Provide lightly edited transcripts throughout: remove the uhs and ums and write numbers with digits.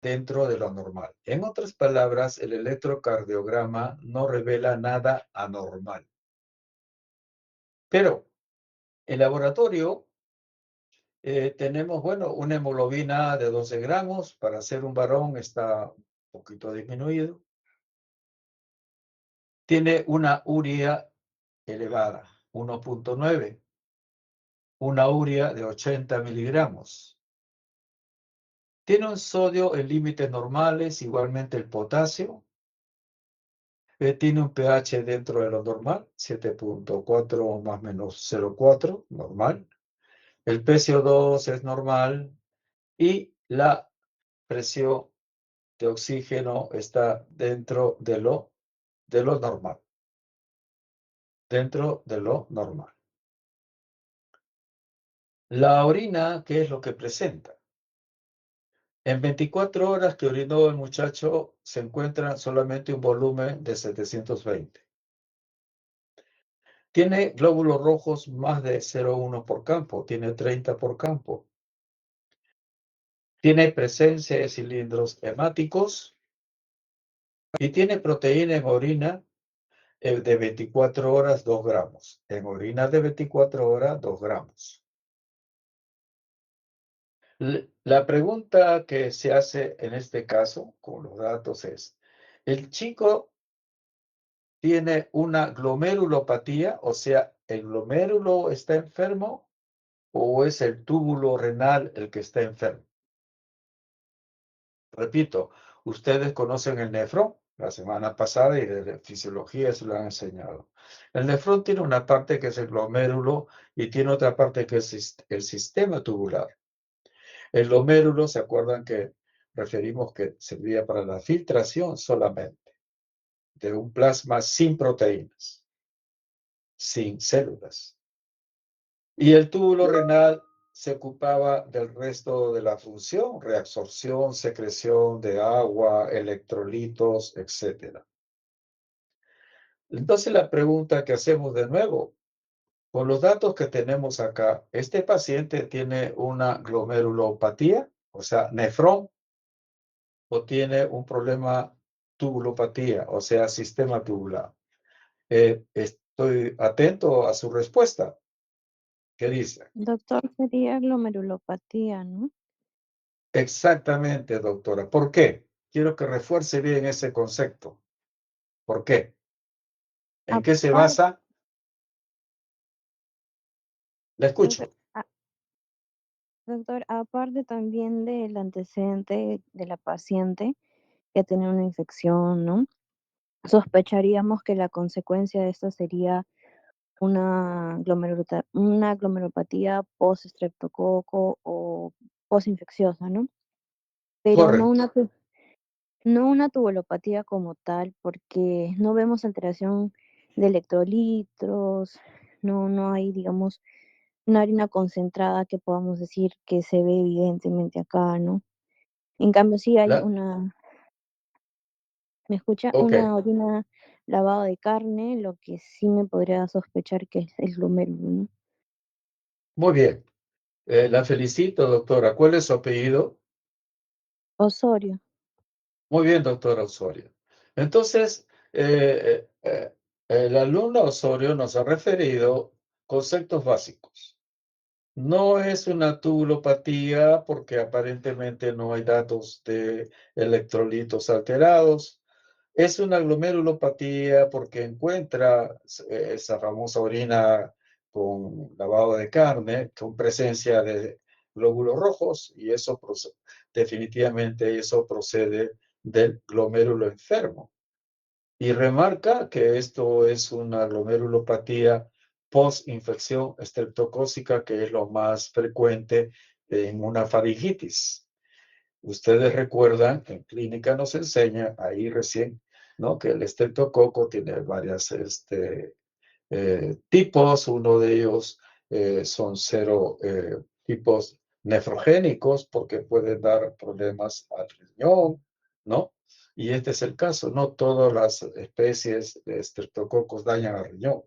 dentro de lo normal. En otras palabras, el electrocardiograma no revela nada anormal. Pero en laboratorio tenemos, bueno, una hemoglobina de 12 gramos. Para ser un varón está un poquito disminuido. Tiene una urea elevada, 1.9. Una urea de 80 miligramos. Tiene un sodio en límites normales, igualmente el potasio. Tiene un pH dentro de lo normal, 7.4 más o menos 0.4, normal. El PCO2 es normal y la presión de oxígeno está de lo normal, dentro de lo normal. La orina, ¿qué es lo que presenta? En 24 horas que orinó el muchacho, se encuentra solamente un volumen de 720. Tiene glóbulos rojos más de 0,1 por campo, tiene 30 por campo. Tiene presencia de cilindros hemáticos y tiene proteína en orina de 24 horas, 2 gramos. En orina de 24 horas, 2 gramos. La pregunta que se hace en este caso, con los datos, es, ¿el chico tiene una glomerulopatía? O sea, ¿el glomérulo está enfermo o es el túbulo renal el que está enfermo? Repito, ustedes conocen el nefrón, la semana pasada y de fisiología se lo han enseñado. El nefrón tiene una parte que es el glomérulo y tiene otra parte que es el sistema tubular. El glomérulo, ¿se acuerdan que referimos que servía para la filtración solamente de un plasma sin proteínas, sin células? Y el túbulo renal se ocupaba del resto de la función, reabsorción, secreción de agua, electrolitos, etc. Entonces la pregunta que hacemos de nuevo, con los datos que tenemos acá, ¿este paciente tiene una glomerulopatía, o sea, nefrón, o tiene un problema tubulopatía, o sea, sistema tubular? Estoy atento a su respuesta. ¿Qué dice? Doctor, sería glomerulopatía, ¿no? Exactamente, doctora. ¿Por qué? Quiero que refuerce bien ese concepto. ¿Por qué? ¿En qué se Aparte, basa? La doctor, escucho. doctor, aparte también del antecedente de la paciente que tiene una infección, ¿no? Sospecharíamos que la consecuencia de esto sería una glomerulopatía post-estreptococo o post-infecciosa, ¿no? Pero Correcto. no una tubulopatía como tal, porque no vemos alteración de electrolitos, no hay, digamos, una harina concentrada que podamos decir que se ve evidentemente acá, ¿no? En cambio, sí hay La, ¿me escucha? ok, Una orina lavado de carne, lo que sí me podría sospechar que es el glomérulo, ¿no? muy bien. La felicito, doctora. ¿Cuál es su apellido? Osorio. Muy bien, doctora Osorio. Entonces, el alumno Osorio nos ha referido conceptos básicos. No es una tubulopatía porque aparentemente no hay datos de electrolitos alterados. Es una glomerulopatía porque encuentra esa famosa orina con lavado de carne, con presencia de glóbulos rojos, y eso definitivamente eso procede del glomérulo enfermo. Y remarca que esto es una glomerulopatía post-infección estreptocócica, que es lo más frecuente en una faringitis. Ustedes recuerdan que en clínica nos enseña ahí recién, ¿no? Que el estreptococo tiene varios tipos. Uno de ellos son cero tipos nefrogénicos porque pueden dar problemas al riñón, ¿no? Y este es el caso. No todas las especies de estreptococos dañan al riñón.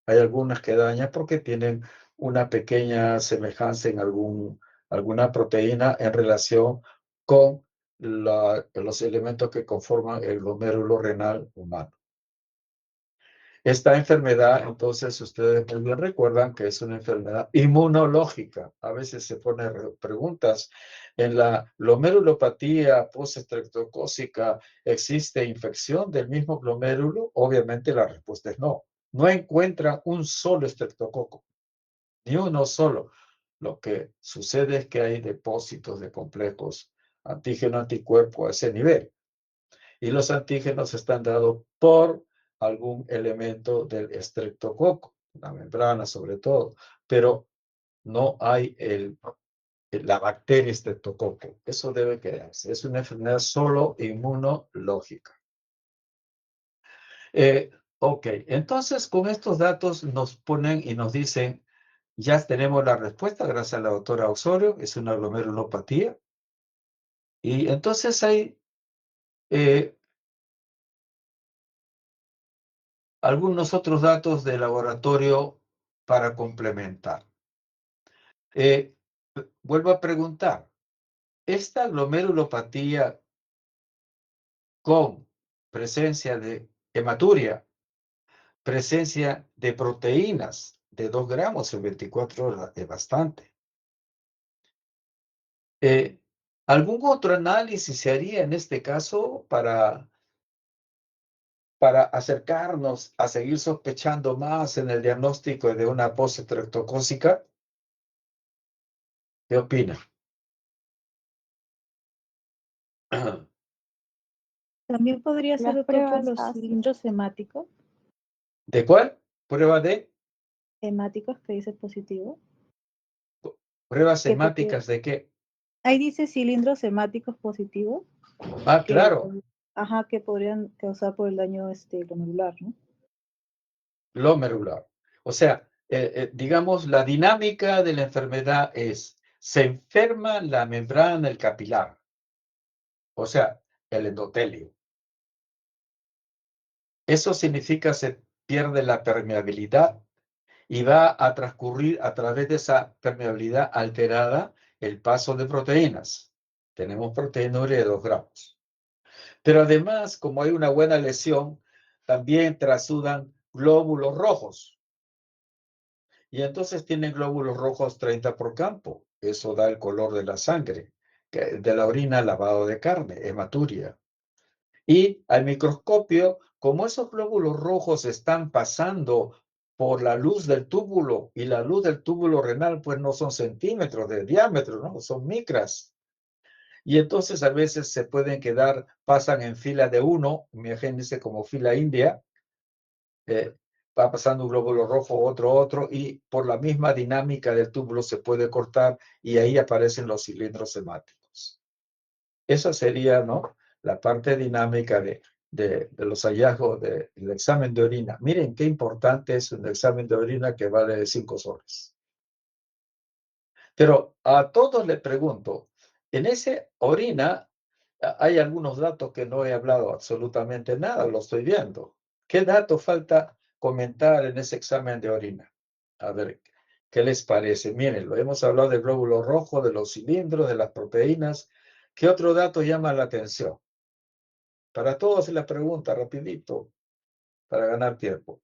Hay algunas que dañan porque tienen una pequeña semejanza en alguna proteína en relación con los elementos que conforman el glomérulo renal humano. Esta enfermedad, entonces, ustedes muy bien recuerdan que es una enfermedad inmunológica. A veces se ponen preguntas. En la glomerulopatía postestreptocócica, ¿existe infección del mismo glomérulo? Obviamente la respuesta es no. No encuentran un solo estreptococo, ni uno solo. Lo que sucede es que hay depósitos de complejos antígeno-anticuerpo a ese nivel. Y los antígenos están dados por algún elemento del estreptococo, la membrana sobre todo, pero no hay la bacteria estreptococo. Eso debe quedarse. Es una enfermedad solo inmunológica. Ok, entonces con estos datos nos ponen y nos dicen, ya tenemos la respuesta gracias a la doctora Osorio, es una glomerulopatía. Y entonces hay eh, algunos otros datos de laboratorio para complementar. Eh, Vuelvo a preguntar, ¿esta glomerulopatía con presencia de hematuria, presencia de proteínas de 2 gramos en 24 horas es bastante? Eh, ¿Algún otro análisis se haría en este caso para acercarnos a seguir sospechando más en el diagnóstico de una postestreptocócica? ¿Qué opina? También podría ser Las doctor por pruebas los ácidas. cilindros hemáticos, ¿De cuál? ¿Prueba de? hemáticos que dice positivo. ¿Pruebas Que porque semáticas de qué? ahí dice cilindros hemáticos positivos Ah, que, claro, ajá, que podrían causar por el daño glomerular, ¿no? glomerular. O sea, digamos, la dinámica de la enfermedad es, se enferma la membrana del capilar, o sea, el endotelio. Eso significa se pierde la permeabilidad y va a transcurrir a través de esa permeabilidad alterada el paso de proteínas. Tenemos proteinuria de 2 gramos. Pero además, como hay una buena lesión, también trasudan glóbulos rojos. Y entonces tienen glóbulos rojos 30 por campo. Eso da el color de la sangre, de la orina, lavado de carne, hematuria. Y al microscopio, como esos glóbulos rojos están pasando por la luz del túbulo, y la luz del túbulo renal, pues no son centímetros de diámetro, ¿no? Son micras. Y entonces a veces se pueden quedar, pasan en fila de uno, imagínense como fila india, eh, va pasando un glóbulo rojo, otro, y por la misma dinámica del túbulo se puede cortar y ahí aparecen los cilindros hemáticos. Esa sería, ¿no?, la parte dinámica de los hallazgos del examen de orina. Miren qué importante es un examen de orina que vale 5 soles. Pero a todos les pregunto, en ese orina hay algunos datos que no he hablado absolutamente nada, lo estoy viendo. ¿Qué dato falta comentar en ese examen de orina? A ver, ¿qué les parece? Miren, lo hemos hablado del glóbulo rojo, de los cilindros, de las proteínas. ¿Qué otro dato llama la atención? Para todos la pregunta, rapidito, para ganar tiempo.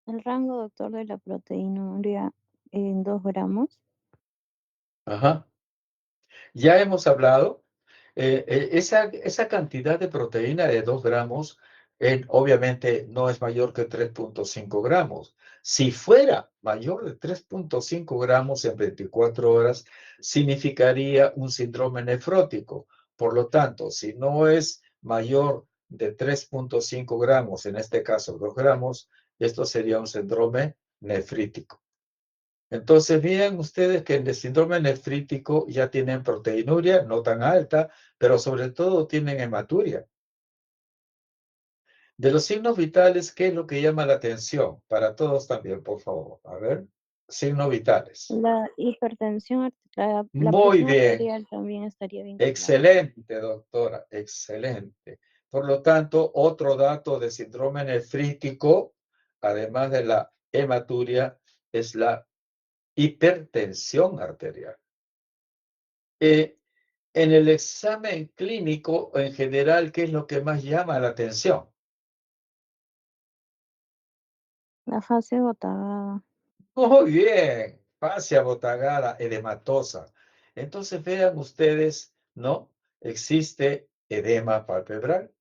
El rango, doctor, de la proteinuria en 2 gramos. Ajá. Ya hemos hablado, esa cantidad de proteína de 2 gramos, obviamente no es mayor que 3.5 gramos. Si fuera mayor de 3.5 gramos en 24 horas, significaría un síndrome nefrótico. Por lo tanto, si no es mayor de 3.5 gramos, en este caso 2 gramos, esto sería un síndrome nefrítico. Entonces, vean ustedes que en el síndrome nefrítico ya tienen proteinuria, no tan alta, pero sobre todo tienen hematuria. De los signos vitales, ¿qué es lo que llama la atención? Para todos también, por favor. A ver, signos vitales. La hipertensión arterial, la Muy presión bien, arterial también estaría vinculada. excelente, doctora, excelente. Por lo tanto, otro dato de síndrome nefrítico, además de la hematuria, es la hipertensión arterial. En el examen clínico, en general, ¿qué es lo que más llama la atención? La fase botada. Muy bien, fascia botagada, edematosa. Entonces vean ustedes, ¿no? Existe edema palpebral.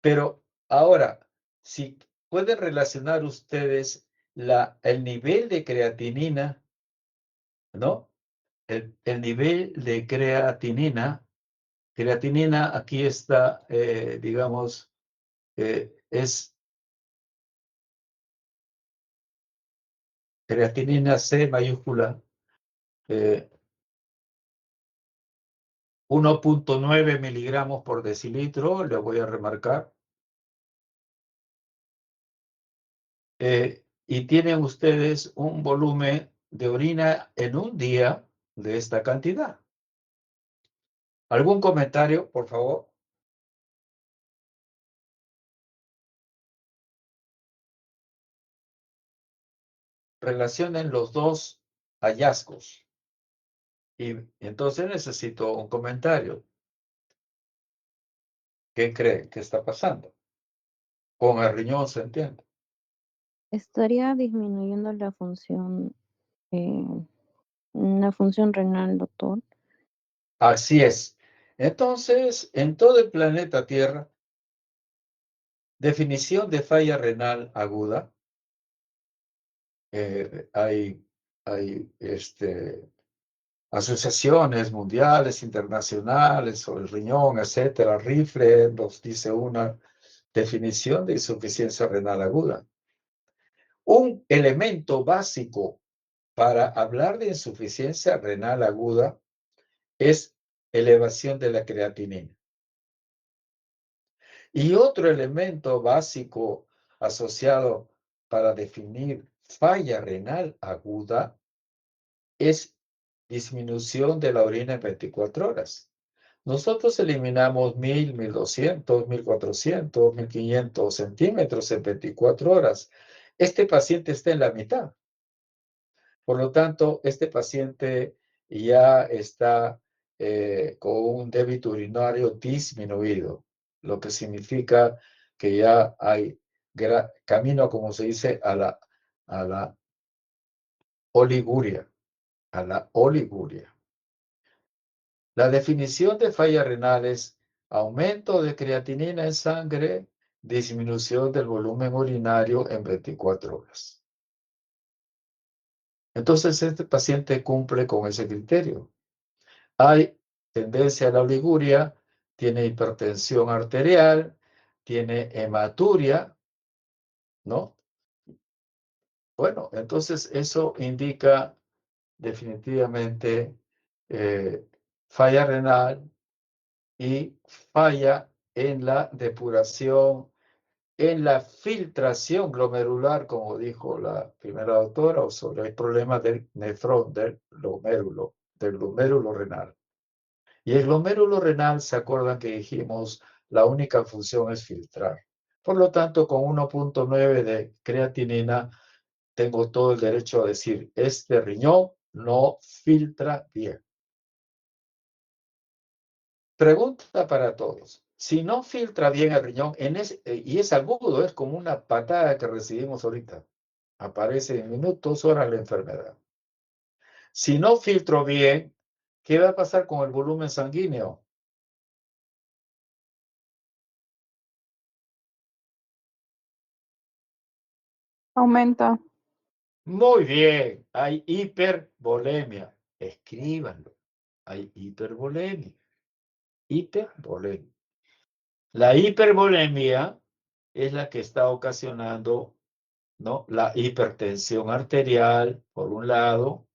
Pero ahora, si pueden relacionar ustedes el nivel de creatinina, ¿no? El nivel de creatinina aquí está, digamos, es creatinina C mayúscula, 1.9 miligramos por decilitro, le voy a remarcar. Y tienen ustedes un volumen de orina en un día de esta cantidad. ¿Algún comentario, por favor? Relacionen los dos hallazgos. Y entonces necesito un comentario. ¿Qué creen que está pasando? Con el riñón, ¿se entiende? Estaría disminuyendo la función renal, doctor. Así es. Entonces, en todo el planeta Tierra, definición de falla renal aguda, hay asociaciones mundiales, internacionales sobre el riñón, etcétera. RIFLE nos dice una definición de insuficiencia renal aguda. Un elemento básico para hablar de insuficiencia renal aguda es elevación de la creatinina. Y otro elemento básico asociado para definir falla renal aguda es disminución de la orina en 24 horas. Nosotros eliminamos 1000, 1200, 1400, 1500 centímetros en 24 horas. Este paciente está en la mitad. Por lo tanto, este paciente ya está con un débito urinario disminuido, lo que significa que ya hay camino, como se dice, a la oliguria, a la oliguria. La definición de falla renal es aumento de creatinina en sangre, disminución del volumen urinario en 24 horas. Entonces, este paciente cumple con ese criterio. Hay tendencia a la oliguria, tiene hipertensión arterial, tiene hematuria, ¿no? Bueno, entonces eso indica definitivamente falla renal y falla en la depuración, en la filtración glomerular, como dijo la primera doctora, o sobre el problema del nefrón, del glomérulo renal. Y el glomérulo renal, ¿se acuerdan que dijimos? La única función es filtrar. Por lo tanto, con 1.9 de creatinina, tengo todo el derecho a decir, este riñón no filtra bien. Pregunta para todos. Si no filtra bien el riñón, y es agudo, es como una patada que recibimos ahorita. Aparece en minutos, horas la enfermedad. Si no filtro bien, ¿qué va a pasar con el volumen sanguíneo? Aumenta. Muy bien, hay hipervolemia. Escríbanlo. Hay hipervolemia. Hipervolemia. La hipervolemia es la que está ocasionando, ¿no?, la hipertensión arterial, por un lado,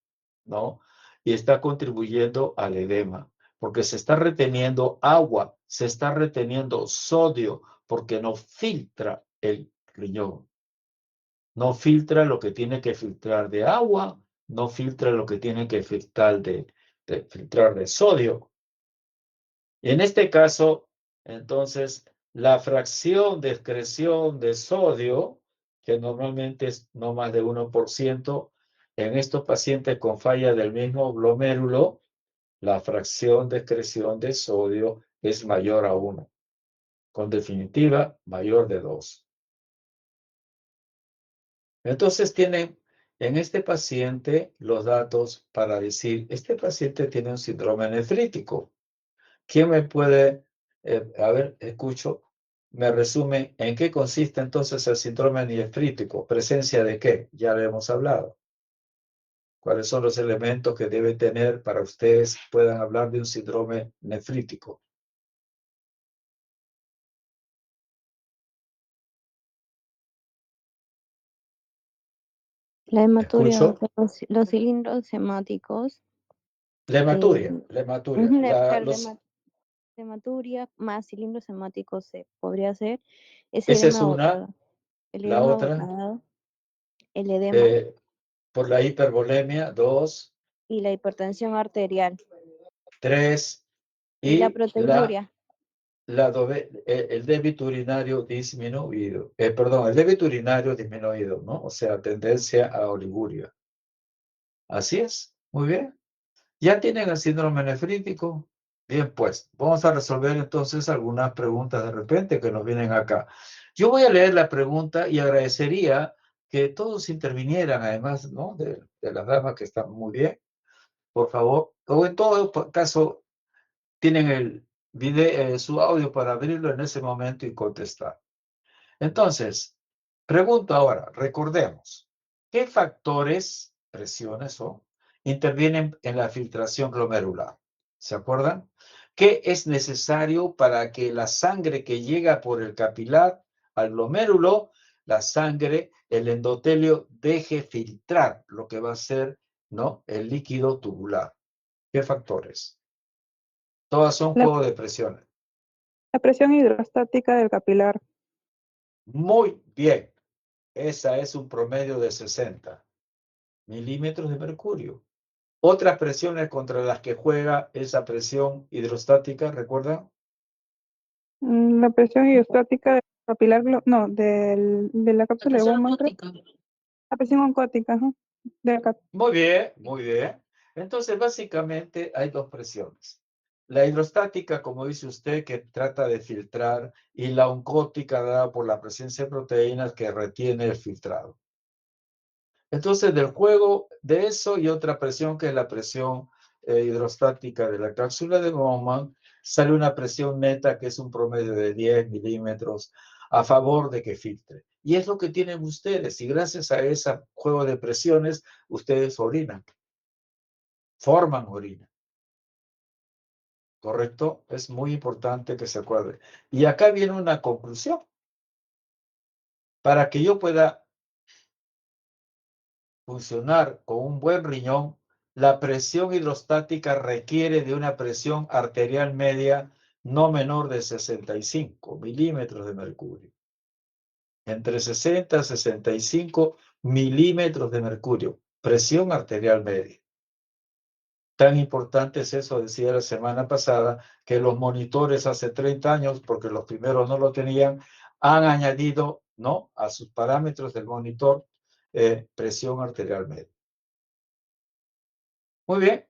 ¿no? Y está contribuyendo al edema, porque se está reteniendo agua, se está reteniendo sodio, porque no filtra el riñón. No filtra lo que tiene que filtrar de agua, no filtra lo que tiene que filtrar filtrar de sodio. Y en este caso, entonces, la fracción de excreción de sodio, que normalmente es no más de 1%, en estos pacientes con falla del mismo glomérulo, la fracción de excreción de sodio es mayor a 1. Con definitiva, mayor de 2. Entonces tienen en este paciente los datos para decir, este paciente tiene un síndrome nefrítico. ¿Quién me puede, a ver, escucho, me resume en qué consiste entonces el síndrome nefrítico? ¿Presencia de qué? Ya lo hemos hablado. ¿Cuáles son los elementos que debe tener para ustedes puedan hablar de un síndrome nefrítico? La hematuria, o Escucho. sea, los cilindros hemáticos, La eh, hematuria, la hematuria. ujú, claro, la hematuria más cilindros hemáticos se podría ser, es Esa es edema una, botado, el la edema otra, botado, el edema eh, por la hipervolemia, 2, y la hipertensión arterial 3, y la y proteinuria. el débito urinario disminuido. Perdón, el débito urinario disminuido, ¿no? O sea, tendencia a oliguria. Así es, muy bien. ¿Ya tienen el síndrome nefrítico? Bien, pues, vamos a resolver entonces algunas preguntas de repente que nos vienen acá. Yo voy a leer la pregunta y agradecería que todos intervinieran, además, ¿no? De las damas que están muy bien, por favor. O en todo caso, tienen el video, su audio para abrirlo en ese momento y contestar. Entonces, pregunto ahora, recordemos, ¿qué factores, presiones son, intervienen en la filtración glomerular? ¿Se acuerdan? ¿Qué es necesario para que la sangre que llega por el capilar al glomérulo, la sangre, el endotelio, deje filtrar lo que va a ser, ¿no? El líquido tubular? ¿Qué factores? Todas son La, juego de presiones. la presión hidrostática del capilar. Muy bien. Esa es un promedio de 60 milímetros de mercurio. Otras presiones contra las que juega esa presión hidrostática, ¿recuerdan? La presión hidrostática del capilar, de la cápsula de Bowman, creo. La presión oncótica, ajá, Muy bien, muy bien. Entonces, básicamente hay dos presiones. La hidrostática, como dice usted, que trata de filtrar, y la oncótica dada por la presencia de proteínas que retiene el filtrado. Entonces, del juego de eso y otra presión, que es la presión hidrostática de la cápsula de Bowman, sale una presión neta que es un promedio de 10 milímetros a favor de que filtre. Y es lo que tienen ustedes. Y gracias a ese juego de presiones, ustedes orinan, forman orina. ¿Correcto? Es muy importante que se acuerde. Y acá viene una conclusión. Para que yo pueda funcionar con un buen riñón, la presión hidrostática requiere de una presión arterial media no menor de 65 milímetros de mercurio. Entre 60 y 65 milímetros de mercurio. Presión arterial media. Tan importante es eso, decía la semana pasada, que los monitores hace 30 años, porque los primeros no lo tenían, han añadido, ¿no?, a sus parámetros del monitor presión arterial media. Muy bien.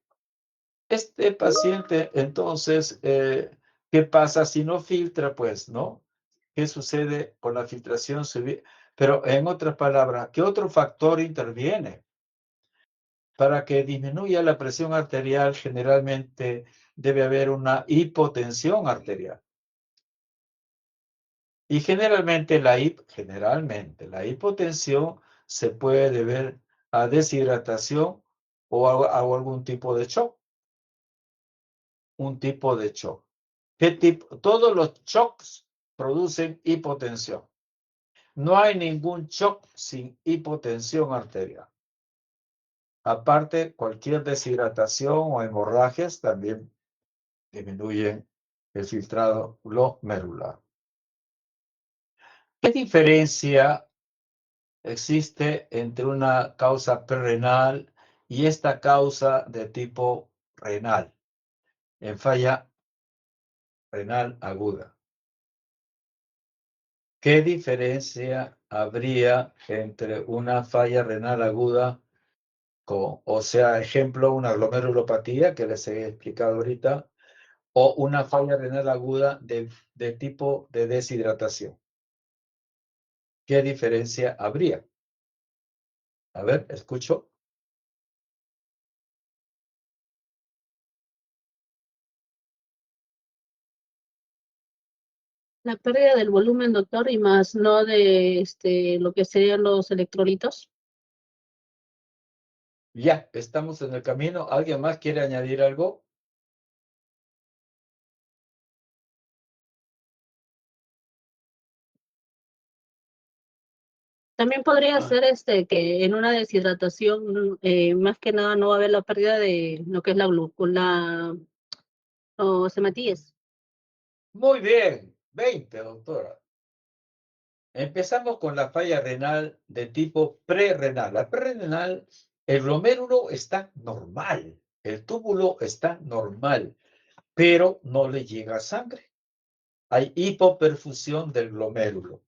Este paciente, entonces, ¿qué pasa si no filtra? Pues, ¿no? ¿Qué sucede con la filtración? Pero, en otras palabras, ¿qué otro factor interviene? Para que disminuya la presión arterial, generalmente debe haber una hipotensión arterial. Y generalmente la hipotensión se puede deber a deshidratación o a algún tipo de shock. Un tipo de shock. ¿Qué tipo? Todos los shocks producen hipotensión. No hay ningún shock sin hipotensión arterial. Aparte, cualquier deshidratación o hemorragias también disminuyen el filtrado glomerular. ¿Qué diferencia existe entre una causa prerrenal y esta causa de tipo renal, en falla renal aguda? ¿Qué diferencia habría entre una falla renal aguda o sea, ejemplo, una glomerulopatía que les he explicado ahorita, o una falla renal aguda de tipo de deshidratación. ¿Qué diferencia habría? A ver, escucho. La pérdida del volumen, doctor, y más no de lo que serían los electrolitos. Ya, estamos en el camino. ¿Alguien más quiere añadir algo? También podría ser que en una deshidratación, más que nada, no va a haber la pérdida de lo que es la glucosa o hematíes. Muy bien, 20, doctora. Empezamos con la falla renal de tipo prerrenal. La prerrenal, el glomérulo está normal, el túbulo está normal, pero no le llega sangre. Hay hipoperfusión del glomérulo.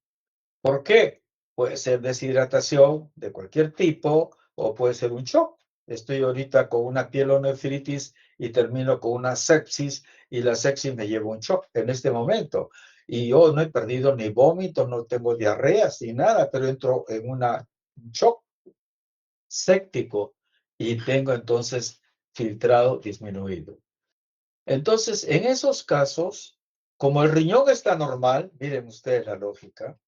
¿Por qué? Puede ser deshidratación de cualquier tipo o puede ser un shock. Estoy ahorita con una pielonefritis y termino con una sepsis y la sepsis me lleva un shock en este momento. Y yo no he perdido ni vómito, no tengo diarreas ni nada, pero entro en un shock séptico y tengo entonces filtrado disminuido. Entonces, en esos casos, como el riñón está normal, miren ustedes la lógica,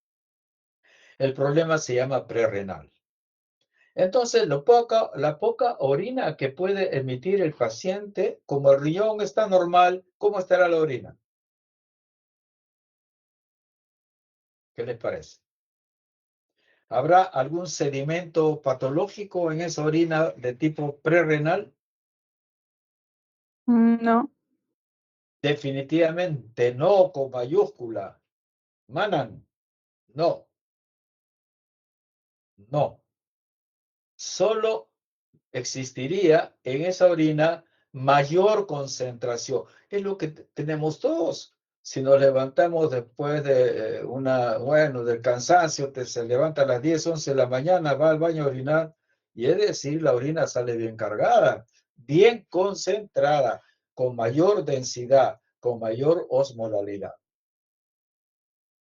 el problema se llama prerrenal. Entonces, la poca orina que puede emitir el paciente, como el riñón está normal, ¿cómo estará la orina? ¿Qué les parece? ¿Habrá algún sedimento patológico en esa orina de tipo prerrenal? No. Definitivamente no, con mayúscula. Manan, no, no. Solo existiría en esa orina mayor concentración. Es lo que tenemos todos. Si nos levantamos después de del cansancio, se levanta a las 10, 11 de la mañana, va al baño a orinar, y es decir, la orina sale bien cargada, bien concentrada, con mayor densidad, con mayor osmolalidad.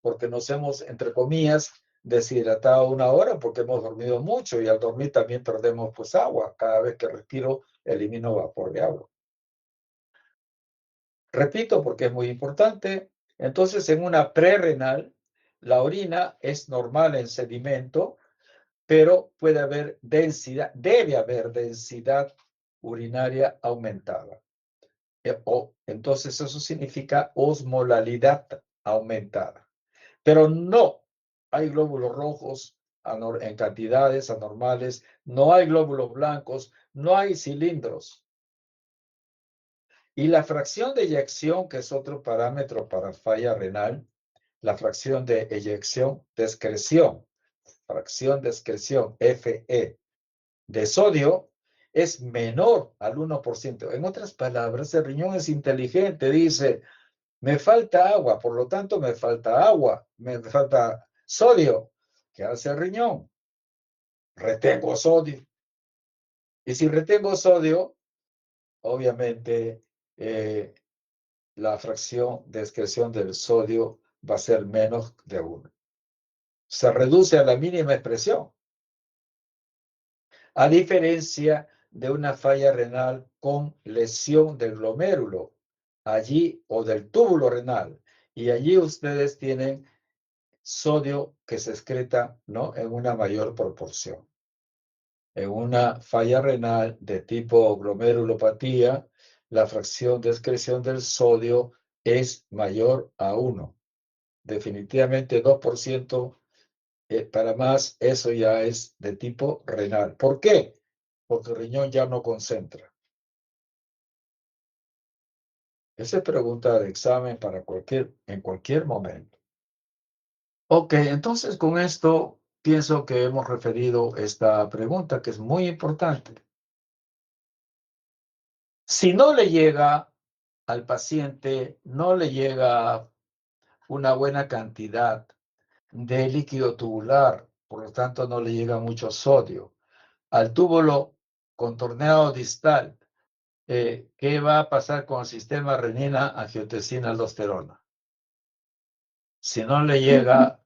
Porque nos hemos, entre comillas, deshidratado una hora porque hemos dormido mucho y al dormir también perdemos pues agua. Cada vez que respiro elimino vapor de agua. Repito porque es muy importante. Entonces en una prerrenal la orina es normal en sedimento, pero puede haber densidad, debe haber densidad urinaria aumentada. Entonces eso significa osmolalidad aumentada. Pero no hay glóbulos rojos en cantidades anormales, no hay glóbulos blancos, no hay cilindros. Y la fracción de eyección, que es otro parámetro para falla renal, la fracción de eyección de excreción, fracción de excreción, FE, de sodio, es menor al 1%. En otras palabras, el riñón es inteligente, dice, me falta agua, por lo tanto me falta agua, me falta sodio. ¿Qué hace el riñón? Retengo sodio. Y si retengo sodio, obviamente la fracción de excreción del sodio va a ser menos de 1. Se reduce a la mínima expresión. A diferencia de una falla renal con lesión del glomérulo, allí, o del túbulo renal, y allí ustedes tienen sodio que se excreta, ¿no?, en una mayor proporción. En una falla renal de tipo glomerulopatía, la fracción de excreción del sodio es mayor a 1. Definitivamente 2% para más, eso ya es de tipo renal. ¿Por qué? Porque el riñón ya no concentra. Esa es pregunta de examen para en cualquier momento. Ok, entonces con esto pienso que hemos referido esta pregunta que es muy importante. Si no le llega al paciente, no le llega una buena cantidad de líquido tubular, por lo tanto no le llega mucho sodio al túbulo contorneado distal, ¿qué va a pasar con el sistema renina-angiotensina-aldosterona? Si no le llega,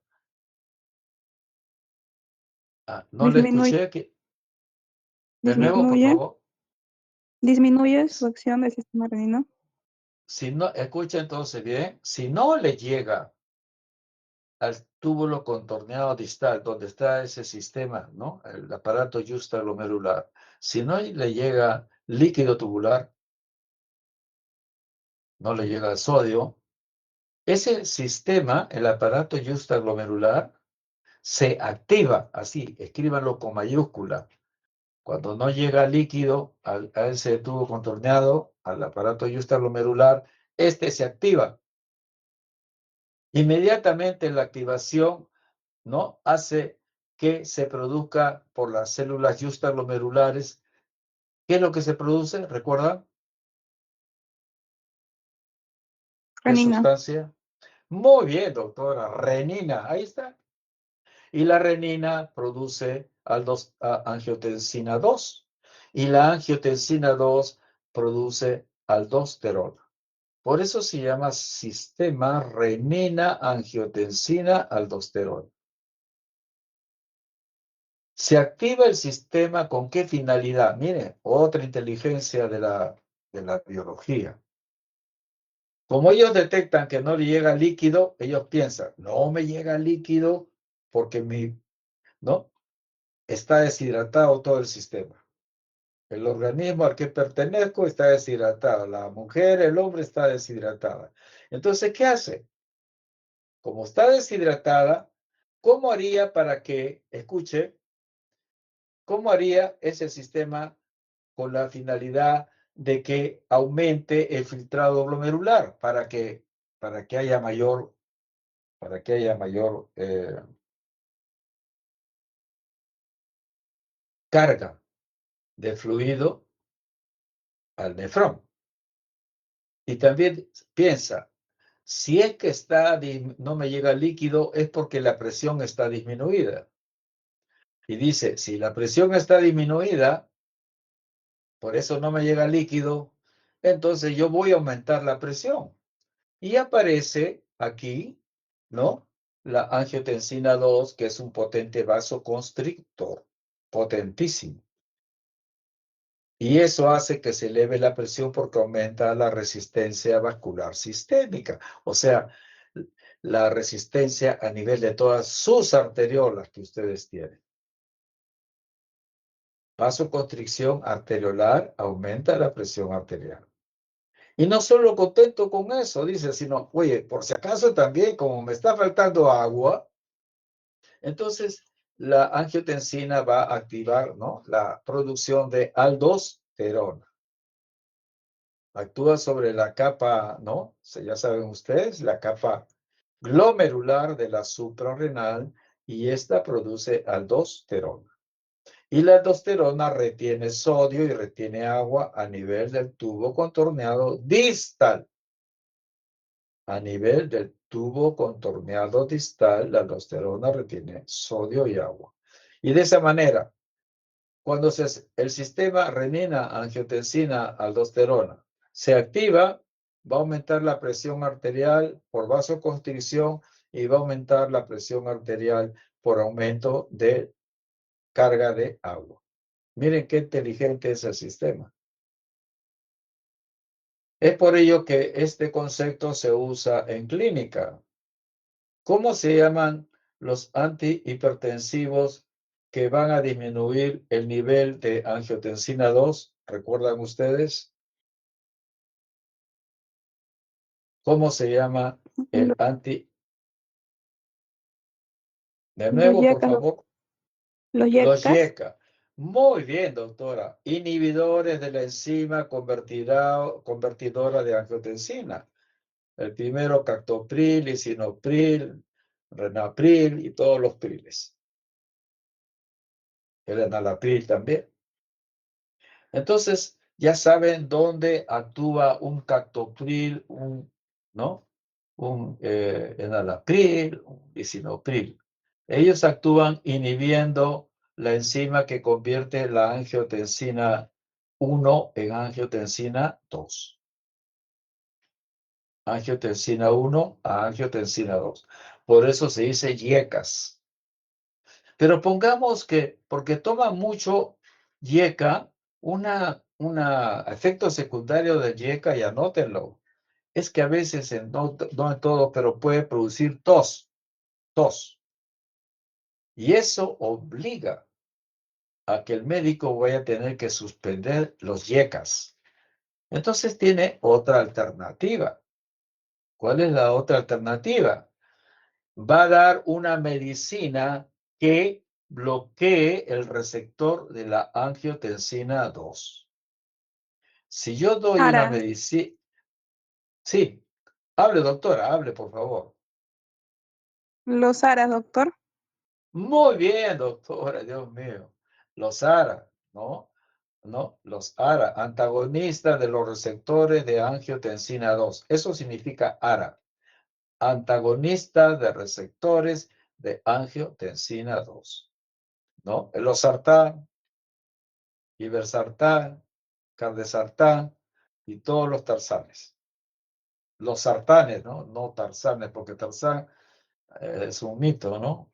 no le Disminuye, escuché, de nuevo, por favor. disminuye su acción del sistema renino. Si no, escucha entonces bien, si no le llega al túbulo contorneado distal, donde está ese sistema, ¿no? El aparato justaglomerular, si no le llega líquido tubular, no le llega el sodio, ese sistema, el aparato justaglomerular, se activa, así, escríbanlo con mayúscula. Cuando no llega líquido a ese tubo contorneado, al aparato justaglomerular, este se activa. Inmediatamente la activación, ¿no?, hace que se produzca por las células justaglomerulares. ¿Qué es lo que se produce? ¿Recuerdan? ¿Qué Renina. sustancia? Muy bien, doctora. Renina. Ahí está. Y la renina produce angiotensina 2. Y la angiotensina 2 produce aldosterona. Por eso se llama sistema renina-angiotensina-aldosterona. Se activa el sistema ¿con qué finalidad? Mire, otra inteligencia de la biología. Como ellos detectan que no le llega líquido, ellos piensan, no me llega líquido porque ¿no?, está deshidratado todo el sistema. El organismo al que pertenezco está deshidratado. La mujer, el hombre está deshidratada. Entonces, ¿qué hace? Como está deshidratada, ¿cómo haría para que, escuche, cómo haría ese sistema con la finalidad de que aumente el filtrado glomerular para que haya mayor carga de fluido al nefrón? Y también piensa, si es que no me llega líquido, es porque la presión está disminuida. Y dice, si la presión está disminuida, por eso no me llega líquido, entonces yo voy a aumentar la presión. Y aparece aquí, ¿no?, la angiotensina 2, que es un potente vasoconstrictor, potentísimo. Y eso hace que se eleve la presión porque aumenta la resistencia vascular sistémica. O sea, la resistencia a nivel de todas sus arteriolas que ustedes tienen. Vasoconstricción arteriolar aumenta la presión arterial. Y no solo contento con eso, dice, sino, oye, por si acaso también, como me está faltando agua, entonces la angiotensina va a activar, ¿no?, la producción de aldosterona. Actúa sobre la capa, ¿no?, ya saben ustedes, la capa glomerular de la suprarrenal, y esta produce aldosterona. Y la aldosterona retiene sodio y retiene agua a nivel del tubo contorneado distal. A nivel del tubo contorneado distal, la aldosterona retiene sodio y agua. Y de esa manera, cuando el sistema renina-angiotensina-aldosterona se activa, va a aumentar la presión arterial por vasoconstricción y va a aumentar la presión arterial por aumento de carga de agua. Miren qué inteligente es el sistema. Es por ello que este concepto se usa en clínica. ¿Cómo se llaman los antihipertensivos que van a disminuir el nivel de angiotensina 2? ¿Recuerdan ustedes? ¿Cómo se llama el anti? De Los nuevo, por YECA, favor. los Los YECAS. YECA. Muy bien, doctora. Inhibidores de la enzima convertidora de angiotensina. El primero, captopril, lisinopril, renapril y todos los priles. El enalapril también. Entonces, ya saben dónde actúa un captopril, ¿no?, un enalapril, un lisinopril. Ellos actúan inhibiendo la enzima que convierte la angiotensina 1 en angiotensina 2. Angiotensina 1 a angiotensina 2. Por eso se dice YECAS. Pero pongamos que, porque toma mucho YECA, efecto secundario del YECA, y anótenlo, es que a veces, no en todo, pero puede producir tos. Y eso obliga a que el médico vaya a tener que suspender los YECAS. Entonces tiene otra alternativa. ¿Cuál es la otra alternativa? Va a dar una medicina que bloquee el receptor de la angiotensina 2. Si yo doy una Ara, medicina... Sí, hable, doctora, hable, por favor. los ARA, doctor. Muy bien, doctora, Dios mío. Los ARA, ¿no? ¿No? Los ARA, antagonistas de los receptores de angiotensina 2. Eso significa ARA, antagonista de receptores de angiotensina 2, ¿no? El losartán, ibersartán, cardesartán y todos los tarzanes. Los sartanes, ¿no? No tarzanes, porque tarzán es un mito, ¿no?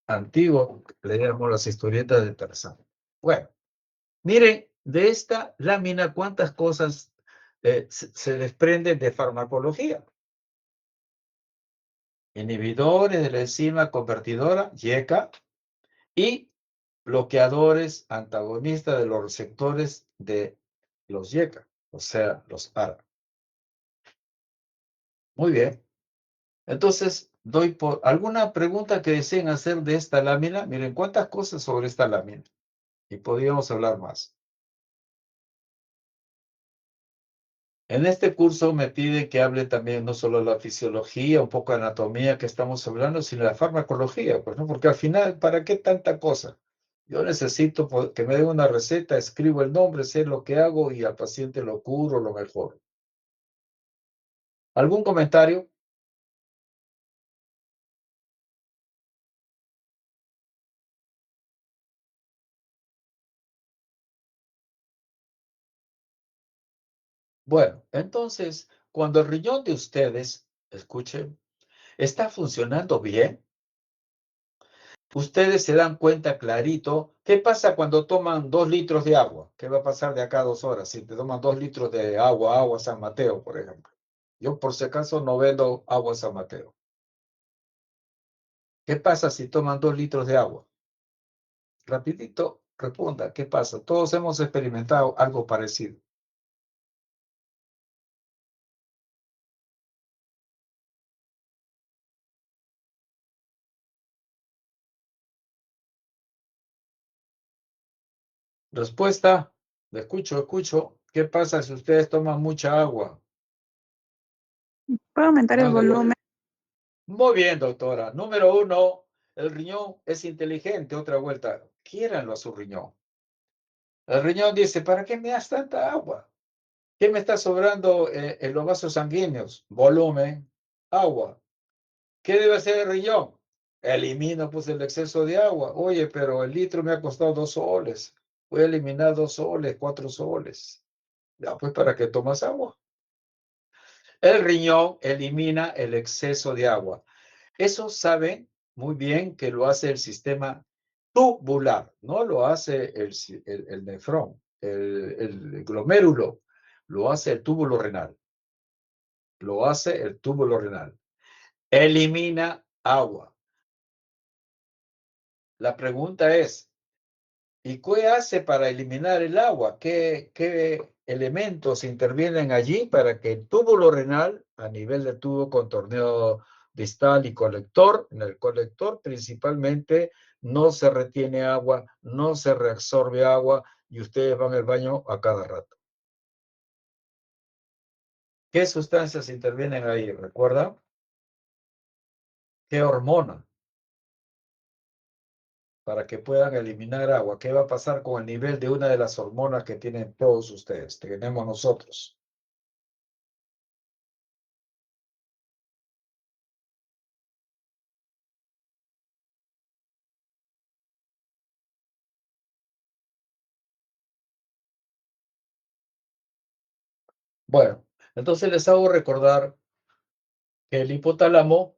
Antiguo, leíamos las historietas de Tarzán. Bueno, miren, de esta lámina, cuántas cosas se desprenden de farmacología. Inhibidores de la enzima convertidora, YECA, y bloqueadores antagonistas de los receptores de los YECA, o sea, los ARA. Muy bien. Entonces, doy por alguna pregunta que deseen hacer de esta lámina. Miren, cuántas cosas sobre esta lámina. Y podríamos hablar más. En este curso me pide que hable también no solo de la fisiología, un poco de anatomía que estamos hablando, sino de la farmacología, pues, ¿no? Porque al final, ¿para qué tanta cosa? Yo necesito que me den una receta, escribo el nombre, sé lo que hago y al paciente lo curo, lo mejor. ¿Algún comentario? Bueno, entonces, cuando el riñón de ustedes, escuchen, está funcionando bien, ustedes se dan cuenta clarito. ¿Qué pasa cuando toman 2 litros de agua? ¿Qué va a pasar de acá a 2 horas? Si te toman 2 litros de agua San Mateo, por ejemplo. Yo, por si acaso, no vendo agua San Mateo. ¿Qué pasa si toman 2 litros de agua? Rapidito, responda, ¿qué pasa? Todos hemos experimentado algo parecido. Respuesta, le escucho. ¿Qué pasa si ustedes toman mucha agua? Puede aumentar el Póngale. volumen. Muy bien, doctora. Número 1, el riñón es inteligente. Otra vuelta, quiéranlo a su riñón. El riñón dice, ¿para qué me das tanta agua? ¿Qué me está sobrando en los vasos sanguíneos? Volumen, agua. ¿Qué debe hacer el riñón? Elimina pues el exceso de agua. Oye, pero el litro me ha costado 2 soles. Voy a eliminar 2 soles, 4 soles. Ya, pues, ¿para qué tomas agua? El riñón elimina el exceso de agua. Eso saben muy bien que lo hace el sistema tubular, no lo hace el nefrón, el glomérulo, lo hace el túbulo renal. Lo hace el túbulo renal. Elimina agua. La pregunta es, ¿y qué hace para eliminar el agua? ¿Qué elementos intervienen allí para que el túbulo renal, a nivel del tubo con torneo distal y colector, en el colector principalmente, no se retiene agua, no se reabsorbe agua y ustedes van al baño a cada rato? ¿Qué sustancias intervienen ahí? ¿Recuerda? ¿Qué hormona? Para que puedan eliminar agua. ¿Qué va a pasar con el nivel de una de las hormonas que tienen todos ustedes, que tenemos nosotros? Bueno, entonces les hago recordar que el hipotálamo,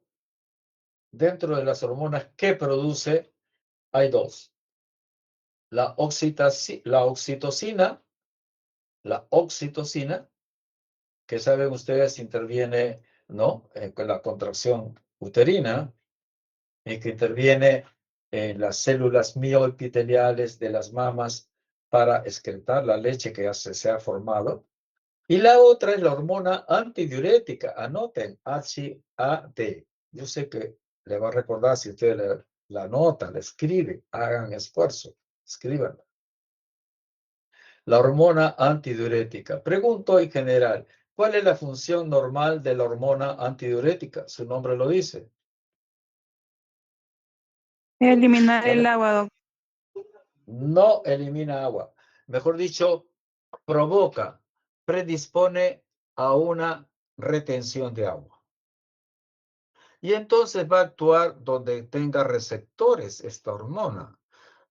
dentro de las hormonas que produce, hay dos. La oxitocina, que saben ustedes interviene, ¿no?, con la contracción uterina, y que interviene en las células mioepiteliales de las mamas para excretar la leche que ya se ha formado. Y la otra es la hormona antidiurética. Anoten, HAD. Yo sé que le va a recordar si usted la anota, la escribe, hagan esfuerzo, escríbanla. La hormona antidiurética. Pregunto en general, ¿cuál es la función normal de la hormona antidiurética? Su nombre lo dice. Eliminar el ¿Cuál es? agua, doctor. No elimina agua. Mejor dicho, provoca, predispone a una retención de agua. Y entonces va a actuar donde tenga receptores esta hormona.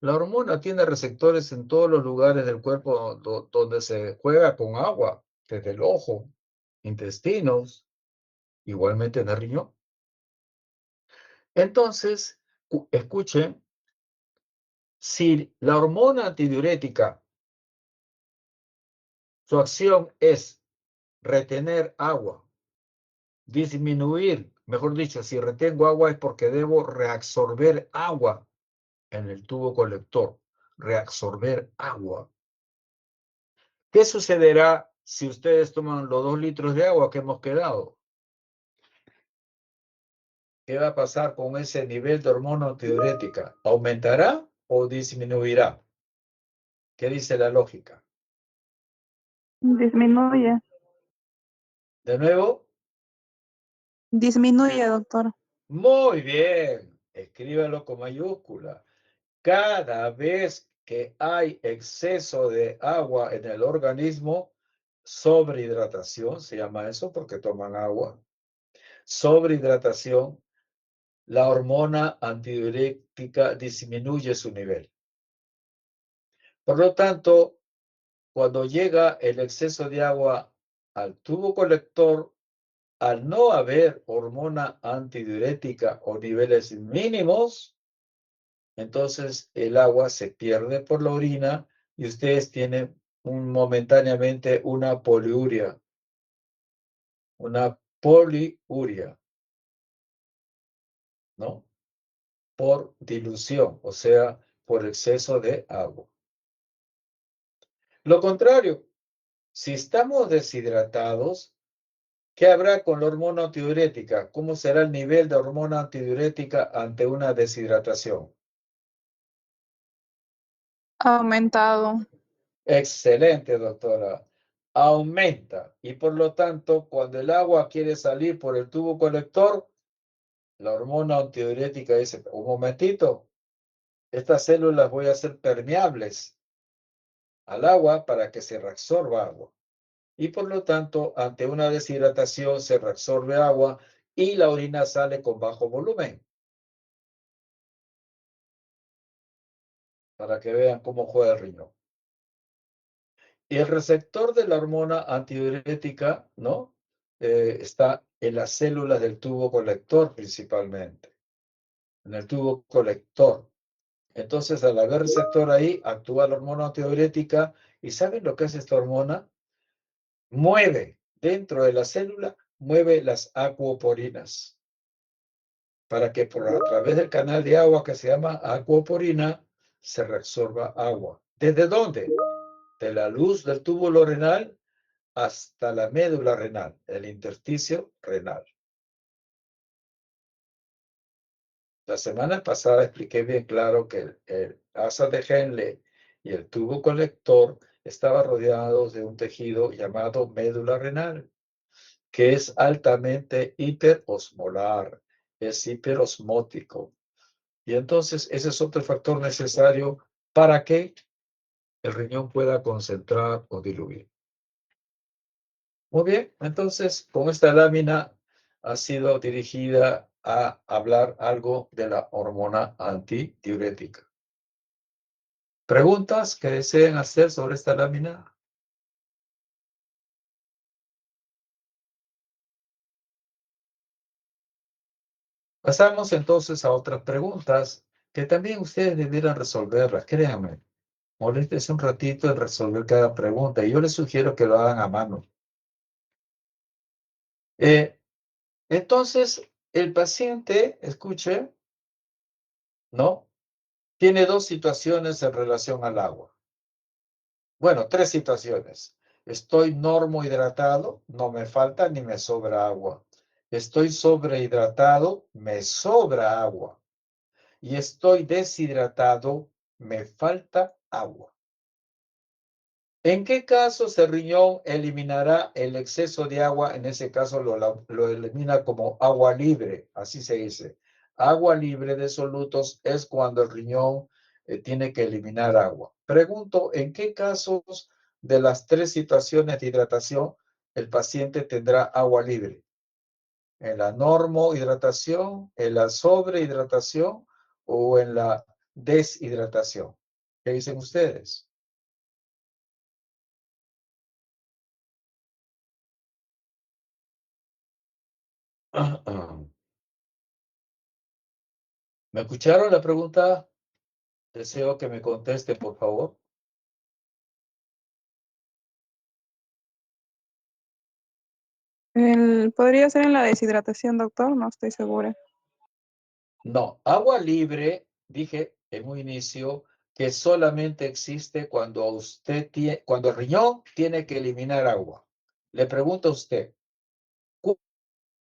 La hormona tiene receptores en todos los lugares del cuerpo donde se juega con agua, desde el ojo, intestinos, igualmente en el riñón. Entonces, escuchen, si la hormona antidiurética, su acción es retener agua, disminuir, mejor dicho, si retengo agua es porque debo reabsorber agua en el tubo colector, reabsorber agua. ¿Qué sucederá si ustedes toman los 2 litros de agua que hemos quedado? ¿Qué va a pasar con ese nivel de hormona antidiurética? ¿Aumentará o disminuirá? ¿Qué dice la lógica? Disminuye. De nuevo, Disminuye, doctor. muy bien, escríbalo con mayúscula. Cada vez que hay exceso de agua en el organismo, sobrehidratación, se llama eso porque toman agua, sobrehidratación, la hormona antidiurética disminuye su nivel. Por lo tanto, cuando llega el exceso de agua al tubo colector, al no haber hormona antidiurética o niveles mínimos, entonces el agua se pierde por la orina y ustedes tienen momentáneamente una poliuria, ¿no? Por dilución, o sea, por exceso de agua. Lo contrario, si estamos deshidratados, ¿qué habrá con la hormona antidiurética? ¿Cómo será el nivel de hormona antidiurética ante una deshidratación? Aumentado. Excelente, doctora. Aumenta y por lo tanto, cuando el agua quiere salir por el tubo colector, la hormona antidiurética dice, un momentito, estas células voy a hacer permeables al agua para que se reabsorba agua. Y por lo tanto, ante una deshidratación se reabsorbe agua y la orina sale con bajo volumen. Para que vean cómo juega el riñón. Y el receptor de la hormona antidiurética, ¿no? Está en las células del tubo colector principalmente, en el tubo colector. Entonces, al haber receptor ahí, actúa la hormona antidiurética. ¿Y saben lo que hace esta hormona? Mueve dentro de la célula, mueve las acuoporinas para que a través del canal de agua que se llama acuoporina se reabsorba agua. ¿Desde dónde? De la luz del túbulo renal hasta la médula renal, el intersticio renal. La semana pasada expliqué bien claro que el asa de Henle y el tubo colector estaban rodeados de un tejido llamado médula renal, que es altamente hiperosmolar, es hiperosmótico. Y entonces ese es otro factor necesario para que el riñón pueda concentrar o diluir. Muy bien, entonces con esta lámina ha sido dirigida a hablar algo de la hormona antidiurética. ¿Preguntas que deseen hacer sobre esta lámina? Pasamos entonces a otras preguntas que también ustedes debieran resolverlas, créanme. Moléstense un ratito en resolver cada pregunta y yo les sugiero que lo hagan a mano. Entonces, el paciente, escuche, ¿no? Tiene dos situaciones en relación al agua. Bueno, tres situaciones. Estoy normohidratado, no me falta ni me sobra agua. Estoy sobrehidratado, me sobra agua. Y estoy deshidratado, me falta agua. ¿En qué casos el riñón eliminará el exceso de agua? En ese caso lo elimina como agua libre, así se dice. Agua libre de solutos es cuando el riñón tiene que eliminar agua. Pregunto, ¿en qué casos de las tres situaciones de hidratación el paciente tendrá agua libre? ¿En la normohidratación, en la sobrehidratación o en la deshidratación? ¿Qué dicen ustedes? ¿Me escucharon la pregunta? Deseo que me conteste, por favor. Podría ser en la deshidratación, doctor, no estoy segura. No, agua libre, dije en un inicio, que solamente existe cuando cuando el riñón tiene que eliminar agua. Le pregunto a usted,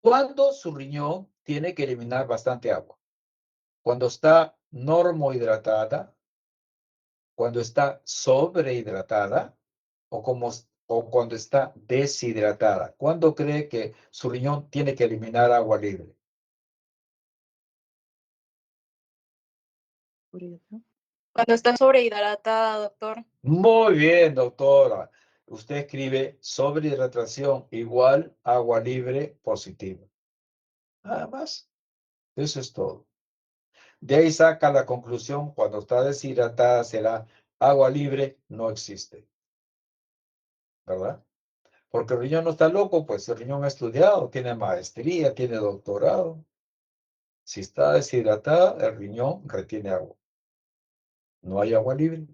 ¿cuándo su riñón tiene que eliminar bastante agua? ¿Cuando está normohidratada? ¿Cuando está sobrehidratada? ¿O cuando está deshidratada? ¿Cuándo cree que su riñón tiene que eliminar agua libre? Cuando está sobrehidratada, doctor. Muy bien, doctora. Usted escribe sobrehidratación igual agua libre positiva. Nada más. Eso es todo. De ahí saca la conclusión, cuando está deshidratada será agua libre, no existe. ¿Verdad? Porque el riñón no está loco, pues el riñón ha estudiado, tiene maestría, tiene doctorado. Si está deshidratada, el riñón retiene agua. No hay agua libre.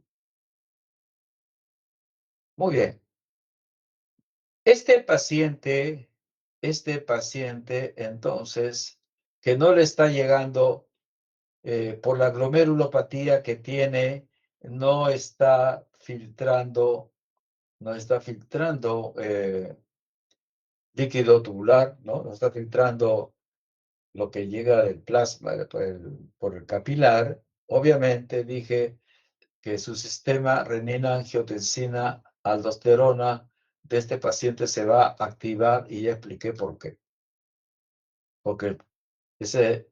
Muy bien. Este paciente, entonces, que no le está llegando por la glomerulopatía que tiene, no está filtrando, líquido tubular, ¿no? No está filtrando lo que llega del plasma por el capilar. Obviamente dije que su sistema renina-angiotensina-aldosterona de este paciente se va a activar y ya expliqué por qué. Porque ese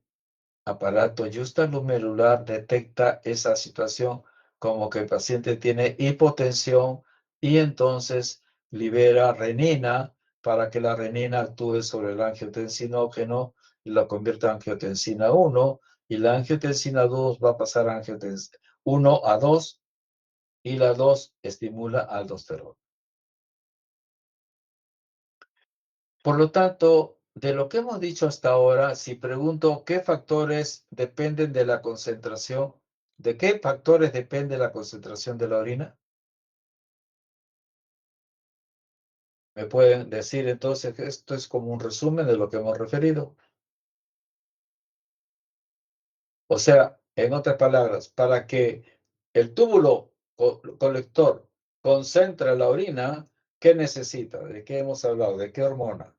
aparato yustanumerular detecta esa situación como que el paciente tiene hipotensión y entonces libera renina para que la renina actúe sobre el angiotensinógeno y la convierta en angiotensina 1 y la angiotensina 2 va a pasar a angiotensina 1 a 2 y la 2 estimula aldosterona. Por lo tanto, de lo que hemos dicho hasta ahora, si pregunto qué factores dependen de la concentración, ¿de qué factores depende la concentración de la orina? ¿Me pueden decir entonces que esto es como un resumen de lo que hemos referido? O sea, en otras palabras, para que el túbulo colector concentre la orina, ¿qué necesita? ¿De qué hemos hablado? ¿De qué hormona?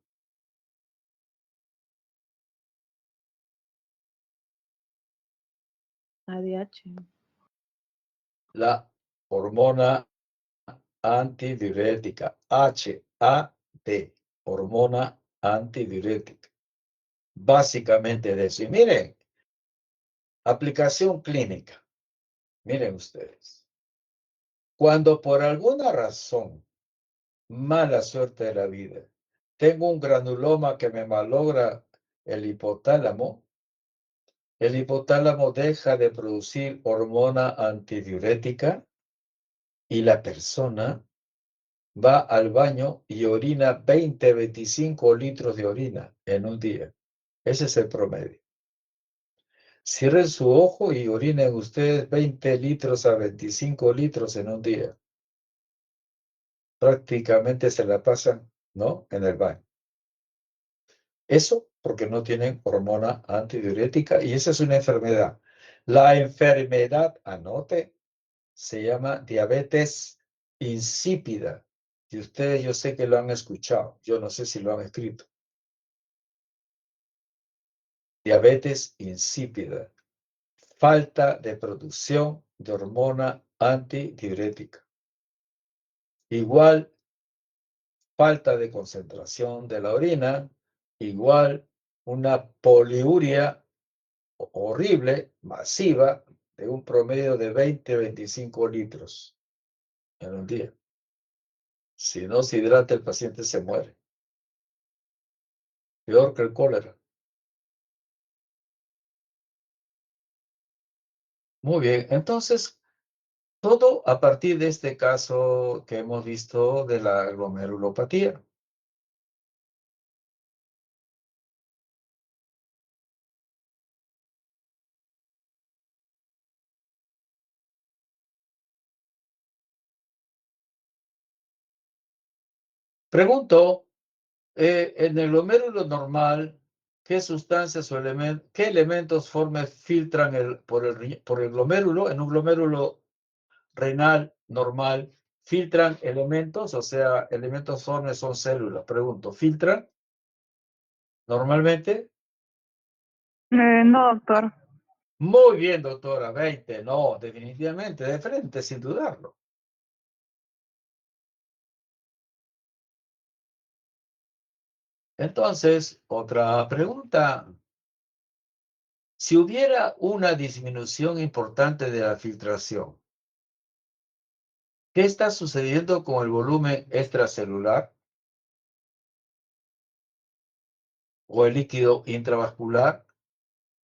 ADH. La hormona antidiurética, HAT, hormona antidiurética. Básicamente de eso. Y miren, aplicación clínica. Miren ustedes. Cuando por alguna razón, mala suerte de la vida, tengo un granuloma que me malogra el hipotálamo deja de producir hormona antidiurética y la persona va al baño y orina 20, 25 litros de orina en un día. Ese es el promedio. Cierren su ojo y orinen ustedes 20 litros a 25 litros en un día. Prácticamente se la pasan, ¿no?, en el baño. Eso porque no tienen hormona antidiurética y esa es una enfermedad. La enfermedad, anote, se llama diabetes insípida. Y ustedes yo sé que lo han escuchado. Yo no sé si lo han escrito. Diabetes insípida. Falta de producción de hormona antidiurética. Igual, falta de concentración de la orina. Igual, una poliuria horrible, masiva, de un promedio de 20 a 25 litros en un día. Si no se hidrata, el paciente se muere. Peor que el cólera. Muy bien, entonces, todo a partir de este caso que hemos visto de la glomerulopatía. Pregunto, en el glomérulo normal, ¿qué sustancias o qué elementos filtran por el glomérulo? En un glomérulo renal normal, ¿filtran elementos? O sea, elementos formes son células. Pregunto, ¿filtran normalmente? No, doctor. Muy bien, doctora, 20. No, definitivamente, de frente, sin dudarlo. Entonces, otra pregunta. Si hubiera una disminución importante de la filtración, ¿qué está sucediendo con el volumen extracelular o el líquido intravascular?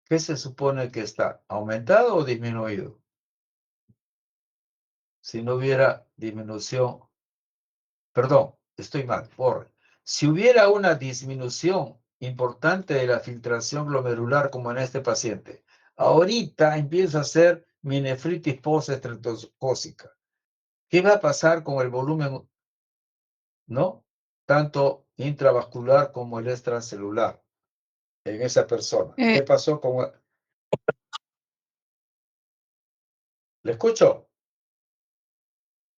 ¿Qué se supone que está? ¿Aumentado o disminuido? Si no hubiera disminución, perdón, estoy mal, borre. Si hubiera una disminución importante de la filtración glomerular como en este paciente, ahorita empieza a ser mi nefritis postestreptocócica. ¿Qué va a pasar con el volumen, no? Tanto intravascular como el extracelular en esa persona. ¿Qué pasó con... ¿Le escucho?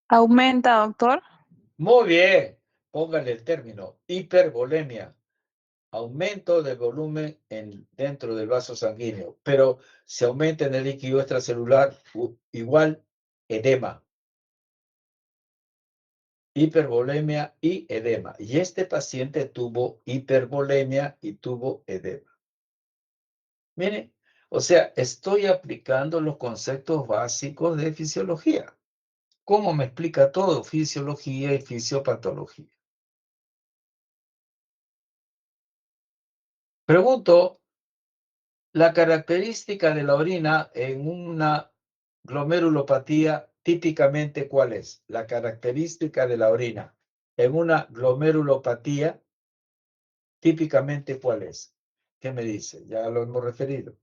Aumenta, doctor. Muy bien. Póngale el término hipervolemia. Aumento del volumen dentro del vaso sanguíneo, pero se aumenta en el líquido extracelular, igual edema, hipervolemia y edema. Y este paciente tuvo hipervolemia y tuvo edema. Mire, o sea, estoy aplicando los conceptos básicos de fisiología. ¿Cómo me explica todo? Fisiología y fisiopatología. Pregunto, la característica de la orina en una glomerulopatía, típicamente, ¿cuál es? La característica de la orina en una glomerulopatía, típicamente, ¿cuál es? ¿Qué me dice? Ya lo hemos referido.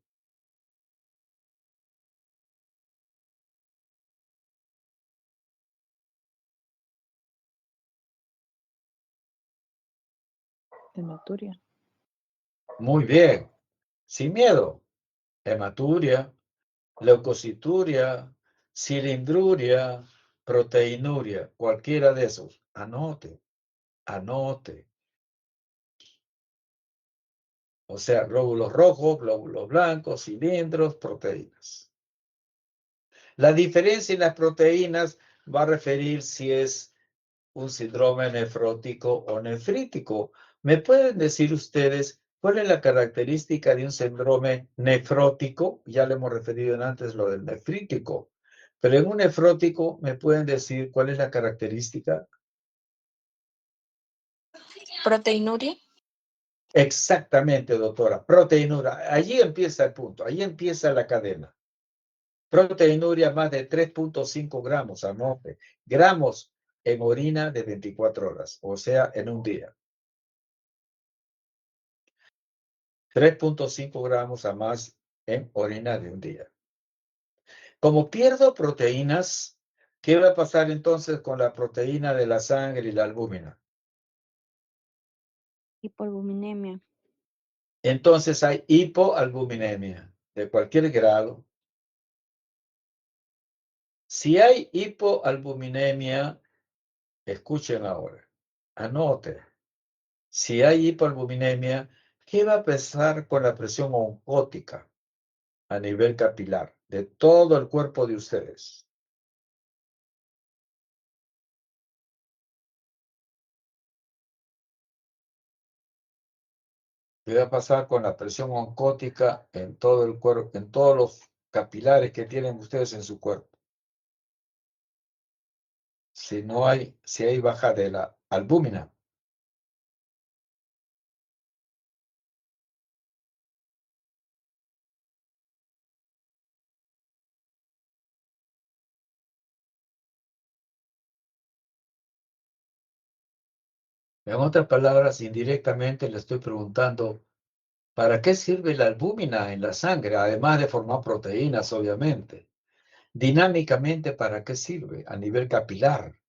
Hematuria. Muy bien. Sin miedo. Hematuria, leucocituria, cilindruria, proteinuria, cualquiera de esos. Anote, anote. O sea, glóbulos rojos, glóbulos blancos, cilindros, proteínas. La diferencia en las proteínas va a referir si es un síndrome nefrótico o nefrítico. ¿Me pueden decir ustedes cuál es la característica de un síndrome nefrótico? Ya le hemos referido antes lo del nefrítico. Pero en un nefrótico, ¿me pueden decir cuál es la característica? Proteinuria. Exactamente, doctora. Proteinura. Allí empieza el punto. Allí empieza la cadena. Proteinuria más de 3.5 gramos, anote. Gramos en orina de 24 horas, o sea, en un día. 3.5 gramos a más en orina de un día. Como pierdo proteínas, ¿qué va a pasar entonces con la proteína de la sangre y la albúmina? Hipoalbuminemia. Entonces hay hipoalbuminemia de cualquier grado. Si hay hipoalbuminemia, escuchen ahora, anoten. Si hay hipoalbuminemia, ¿qué va a pasar con la presión oncótica a nivel capilar de todo el cuerpo de ustedes? ¿Qué va a pasar con la presión oncótica en todo el cuerpo, en todos los capilares que tienen ustedes en su cuerpo? Si hay baja de la albúmina. En otras palabras, indirectamente le estoy preguntando, ¿para qué sirve la albúmina en la sangre? Además de formar proteínas, obviamente. Dinámicamente, ¿para qué sirve? A nivel capilar.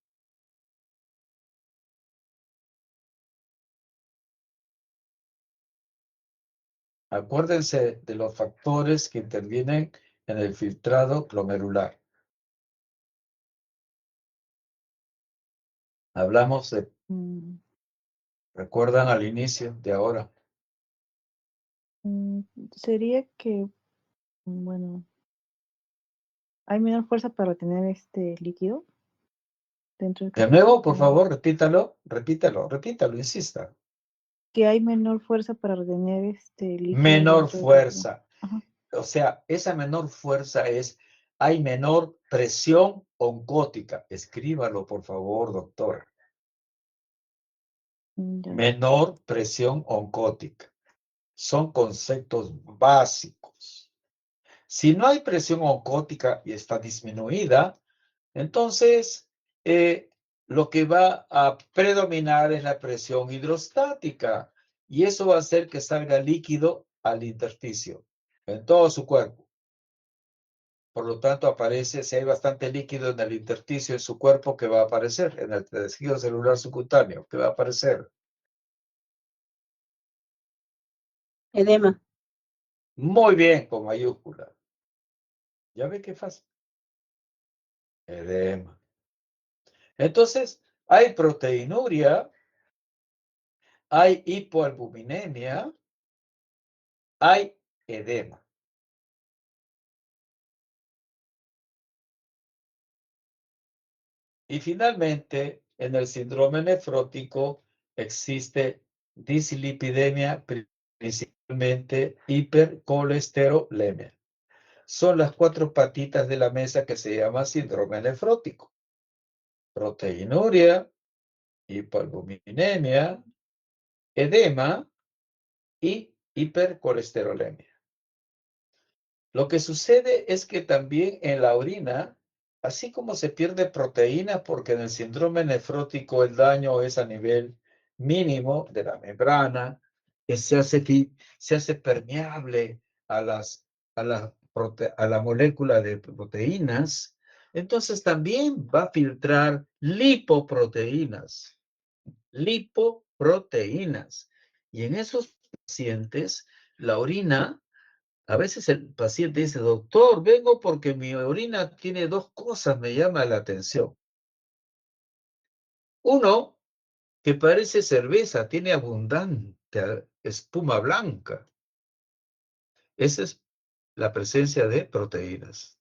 Acuérdense de los factores que intervienen en el filtrado glomerular. Hablamos de, ¿recuerdan al inicio de ahora? Sería que, bueno, hay menor fuerza para retener este líquido dentro del De nuevo, por capilar. favor, repítalo, insista. Que hay menor fuerza para retener este líquido Menor dentro del capilar. fuerza. Ajá. O sea, esa menor fuerza hay menor presión oncótica. Escríbalo, por favor, doctora. Ya. Menor presión oncótica. Son conceptos básicos. Si no hay presión oncótica y está disminuida, entonces lo que va a predominar es la presión hidrostática y eso va a hacer que salga líquido al intersticio en todo su cuerpo. Por lo tanto, aparece, si hay bastante líquido en el intersticio de su cuerpo, ¿qué va a aparecer? En el tejido celular subcutáneo, ¿qué va a aparecer? Edema. Muy bien, con mayúscula. ¿Ya ve qué fácil? Edema. Entonces, hay proteinuria, hay hipoalbuminemia, hay edema. Y finalmente, en el síndrome nefrótico existe dislipidemia, principalmente hipercolesterolemia. Son las 4 patitas de la mesa que se llama síndrome nefrótico. Proteinuria, hipoalbuminemia, edema y hipercolesterolemia. Lo que sucede es que también en la orina, así como se pierde proteína, porque en el síndrome nefrótico el daño es a nivel mínimo de la membrana, que se hace permeable a la molécula de proteínas, entonces también va a filtrar lipoproteínas. Lipoproteínas. Y en esos pacientes, la orina, a veces el paciente dice, doctor, vengo porque mi orina tiene 2 cosas, me llama la atención. Uno, que parece cerveza, tiene abundante espuma blanca. Esa es la presencia de proteínas.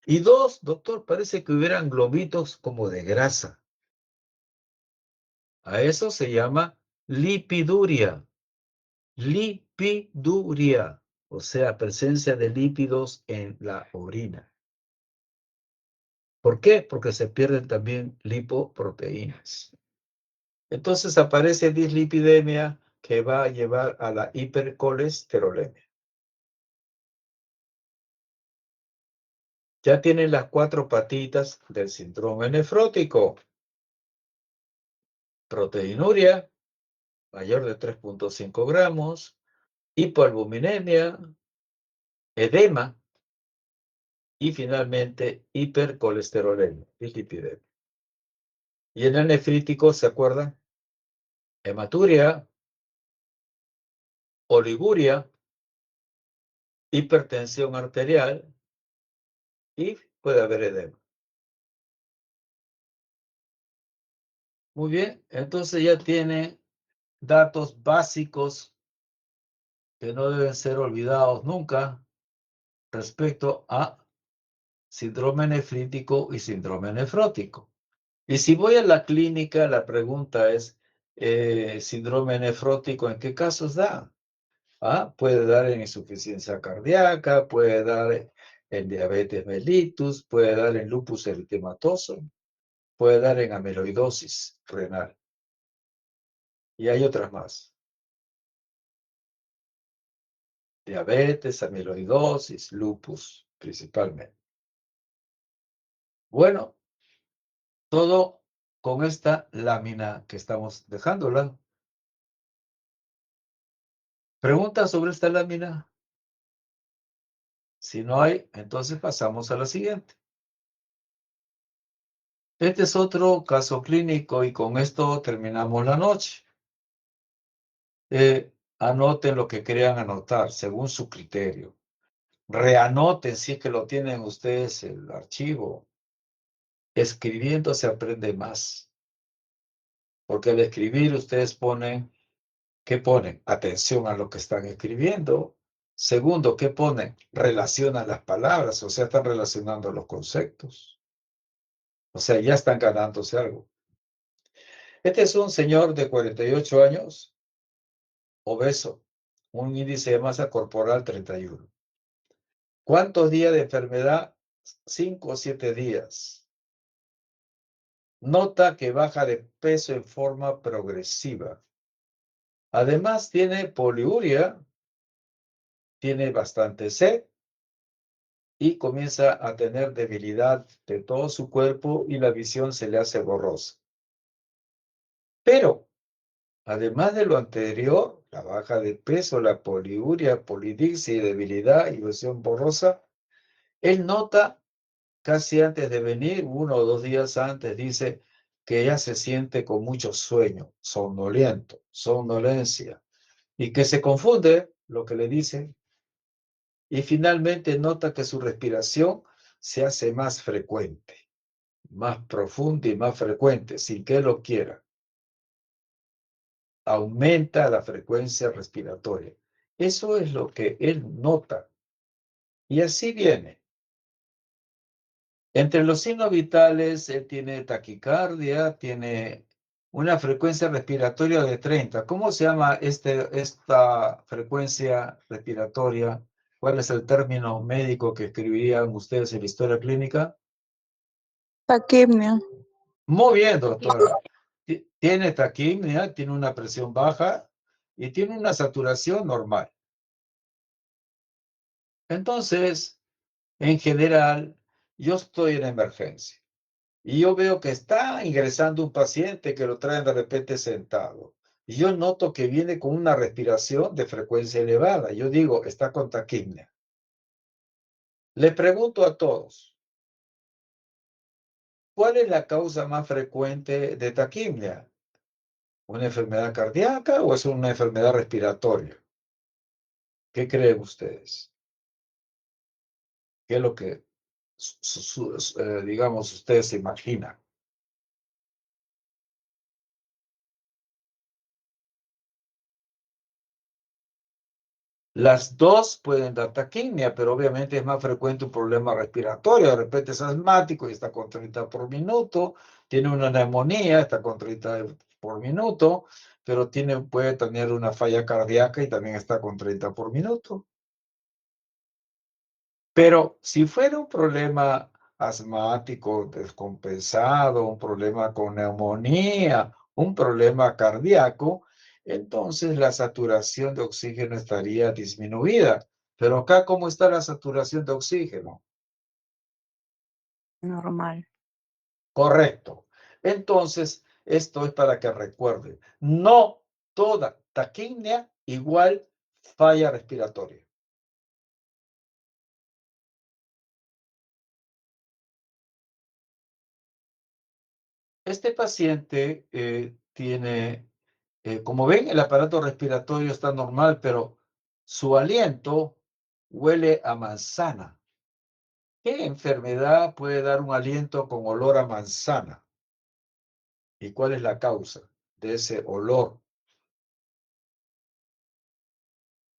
Y 2, doctor, parece que hubieran globitos como de grasa. A eso se llama lipiduria. Lipiduria, o sea, presencia de lípidos en la orina. ¿Por qué? Porque se pierden también lipoproteínas. Entonces aparece dislipidemia que va a llevar a la hipercolesterolemia. Ya tienen las 4 patitas del síndrome nefrótico. Proteinuria, mayor de 3.5 gramos. Hipoalbuminemia, edema y finalmente hipercolesterolemia, dislipidemia. Y en el nefrítico, ¿se acuerdan? Hematuria, oliguria, hipertensión arterial y puede haber edema. Muy bien, entonces ya tiene datos básicos que no deben ser olvidados nunca respecto a síndrome nefrítico y síndrome nefrótico. Y si voy a la clínica, la pregunta es, síndrome nefrótico, ¿en qué casos da? Puede dar en insuficiencia cardíaca, puede dar en diabetes mellitus, puede dar en lupus eritematoso, puede dar en amiloidosis renal. Y hay otras más. Diabetes, amiloidosis, lupus, principalmente. Bueno, todo con esta lámina que estamos dejándola. ¿Preguntas sobre esta lámina? Si no hay, entonces pasamos a la siguiente. Este es otro caso clínico y con esto terminamos la noche. Anoten lo que crean anotar según su criterio. Reanoten si es que lo tienen ustedes el archivo. Escribiendo se aprende más. Porque al escribir ustedes ponen, ¿qué ponen? Atención a lo que están escribiendo. Segundo, ¿qué ponen? Relacionan las palabras, o sea, están relacionando los conceptos. O sea, ya están ganándose algo. Este es un señor de 48 años, obeso, un índice de masa corporal 31. ¿Cuántos días de enfermedad? 5 o 7 días. Nota que baja de peso en forma progresiva. Además tiene poliuria, tiene bastante sed y comienza a tener debilidad de todo su cuerpo y la visión se le hace borrosa. Pero, además de lo anterior, la baja de peso, la poliuria, polidixia y debilidad y visión borrosa, él nota casi antes de venir, 1 o 2 días antes, dice que ya se siente con mucho sueño, somnoliento, somnolencia, y que se confunde lo que le dicen, y finalmente nota que su respiración se hace más frecuente, más profunda y más frecuente, sin que él lo quiera. Aumenta la frecuencia respiratoria. Eso es lo que él nota. Y así viene. Entre los signos vitales, él tiene taquicardia, tiene una frecuencia respiratoria de 30. ¿Cómo se llama esta frecuencia respiratoria? ¿Cuál es el término médico que escribirían ustedes en la historia clínica? Taquipnia. Muy bien, doctora. Tiene taquipnia, tiene una presión baja y tiene una saturación normal. Entonces, en general, yo estoy en emergencia. Y yo veo que está ingresando un paciente que lo traen de repente sentado. Y yo noto que viene con una respiración de frecuencia elevada. Yo digo, está con taquipnia. Le pregunto a todos, ¿cuál es la causa más frecuente de taquipnia? ¿Una enfermedad cardíaca o es una enfermedad respiratoria? ¿Qué creen ustedes? ¿Qué es lo que, digamos, ustedes se imaginan? Las dos pueden dar taquimia, pero obviamente es más frecuente un problema respiratorio. De repente es asmático y está con 30 por minuto, tiene una neumonía, está con 30 por minuto, pero puede tener una falla cardíaca y también está con 30 por minuto. Pero si fuera un problema asmático descompensado, un problema con neumonía, un problema cardíaco, entonces la saturación de oxígeno estaría disminuida. Pero acá, ¿cómo está la saturación de oxígeno? Normal. Correcto. Entonces, esto es para que recuerden, no toda taquimia igual falla respiratoria. Este paciente tiene, como ven, el aparato respiratorio está normal, pero su aliento huele a manzana. ¿Qué enfermedad puede dar un aliento con olor a manzana? ¿Y cuál es la causa de ese olor?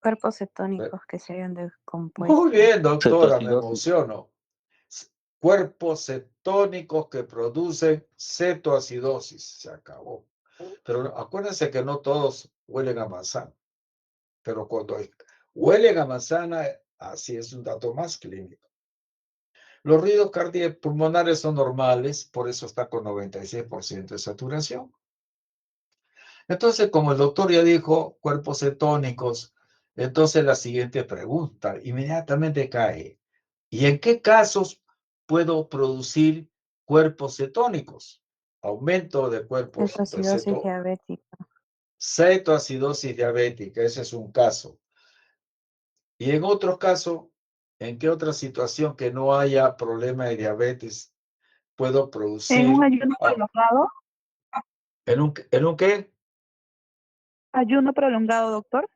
Cuerpos Eh, cetónicos que se hayan Muy descompuesto. bien, doctora, me Cetoacidosis. emociono. Cuerpos cetónicos que producen cetoacidosis. Se acabó. Pero acuérdense que no todos huelen a manzana. Pero cuando huelen a manzana, así es un dato más clínico. Los ruidos cardiopulmonares son normales, por eso está con 96% de saturación. Entonces, como el doctor ya dijo, cuerpos cetónicos, entonces la siguiente pregunta inmediatamente cae. ¿Y en qué casos puedo producir cuerpos cetónicos? Aumento de cuerpos de Cetoacidosis diabética. cetoacidosis diabética, ese es un caso. Y en otros casos, ¿en qué otra situación que no haya problema de diabetes puedo En un producir? ayuno prolongado. ¿En un qué? Ayuno prolongado, doctor.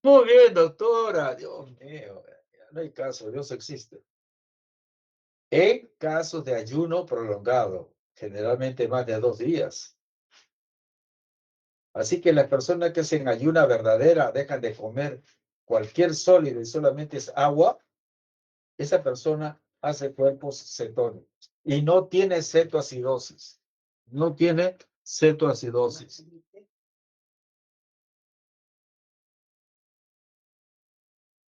Muy bien, doctora. Dios mío, no hay caso, Dios existe. En casos de ayuno prolongado, generalmente más de 2 días. Así que las personas que hacen ayuna verdadera, dejan de comer cualquier sólido y solamente es agua, esa persona hace cuerpos cetónicos y no tiene cetoacidosis. No tiene cetoacidosis.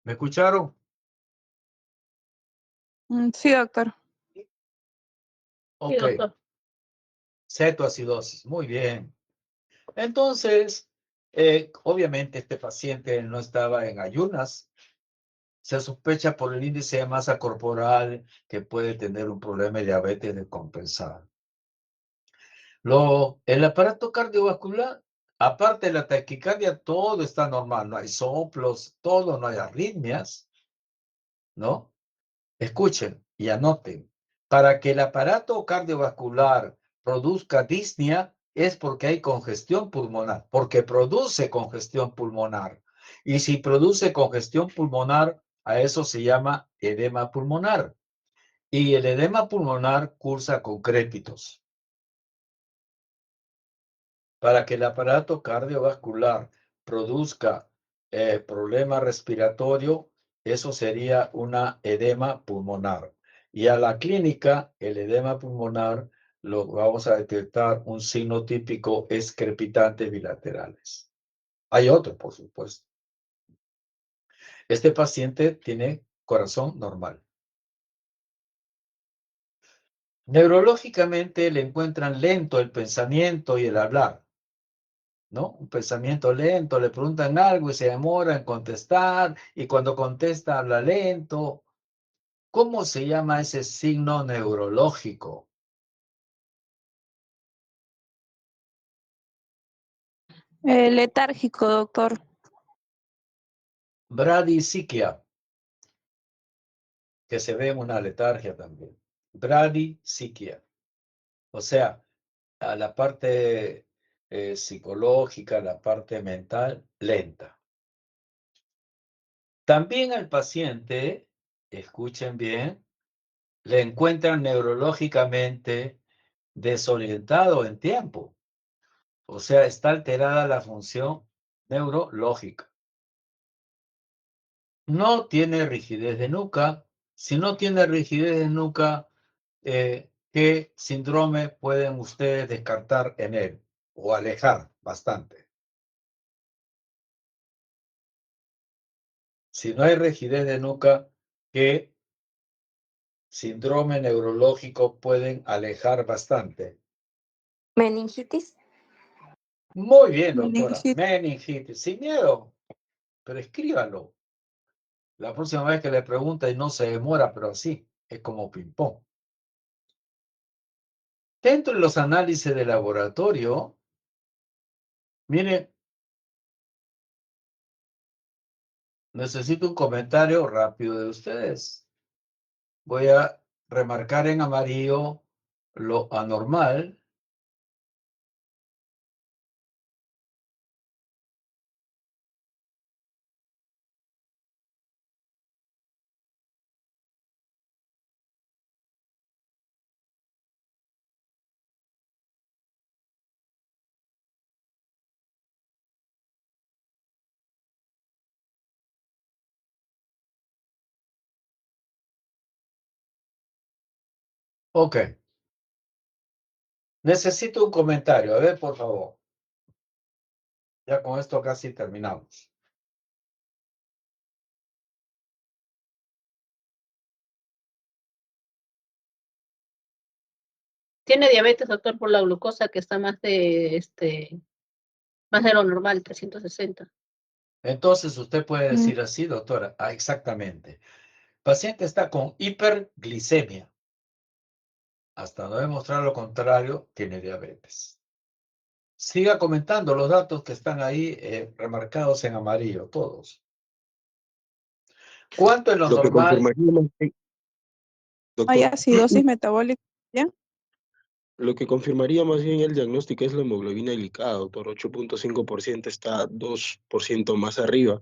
¿Me escucharon? Sí, doctor. Sí, Ok, doctor. cetoacidosis. Muy bien. Entonces, obviamente este paciente no estaba en ayunas. Se sospecha por el índice de masa corporal que puede tener un problema de diabetes descompensado. El aparato cardiovascular, aparte de la taquicardia, todo está normal. No hay soplos, todo, no hay arritmias, ¿no? Escuchen y anoten. Para que el aparato cardiovascular produzca disnea es porque hay congestión pulmonar, porque produce congestión pulmonar. Y si produce congestión pulmonar, a eso se llama edema pulmonar. Y el edema pulmonar cursa con crépitos. Para que el aparato cardiovascular produzca problema respiratorio, eso sería una edema pulmonar. Y a la clínica, el edema pulmonar lo vamos a detectar un signo típico es crepitantes bilaterales. Hay otro, por supuesto. Este paciente tiene corazón normal. Neurológicamente le encuentran lento el pensamiento y el hablar, ¿no? Un pensamiento lento, le preguntan algo y se demora en contestar, y cuando contesta habla lento. ¿Cómo se llama ese signo neurológico? Letárgico, doctor. Bradisiquia, que se ve en una letargia también. Bradisiquia. O sea, a la parte psicológica, la parte mental, lenta. También al paciente, escuchen bien, le encuentran neurológicamente desorientado en tiempo. O sea, está alterada la función neurológica. No tiene rigidez de nuca. Si no tiene rigidez de nuca, ¿qué síndrome pueden ustedes descartar en él o alejar bastante? Si no hay rigidez de nuca, ¿qué síndrome neurológico pueden alejar bastante? Meningitis. Muy bien, doctora. Meningitis. Meningitis. Sin miedo, pero escríbalo. La próxima vez que le pregunte y no se demora, pero así, es como ping-pong. Dentro de los análisis de laboratorio, mire, necesito un comentario rápido de ustedes. Voy a remarcar en amarillo lo anormal Ok. Necesito un comentario. A ver, por favor. Ya con esto casi terminamos. Tiene diabetes, doctor, por la glucosa que está más de lo normal, 360. Entonces usted puede Mm, decir así, doctora. Ah, exactamente. Paciente está con hiperglicemia. Hasta no demostrar lo contrario, tiene diabetes. Siga comentando los datos que están ahí remarcados en amarillo, todos. ¿Cuánto es lo Lo que normal? confirmaría más bien, Hay doctor, acidosis metabólica, ¿ya? lo que confirmaría más bien el diagnóstico es la hemoglobina glicada, doctor. 8.5% está 2% más arriba,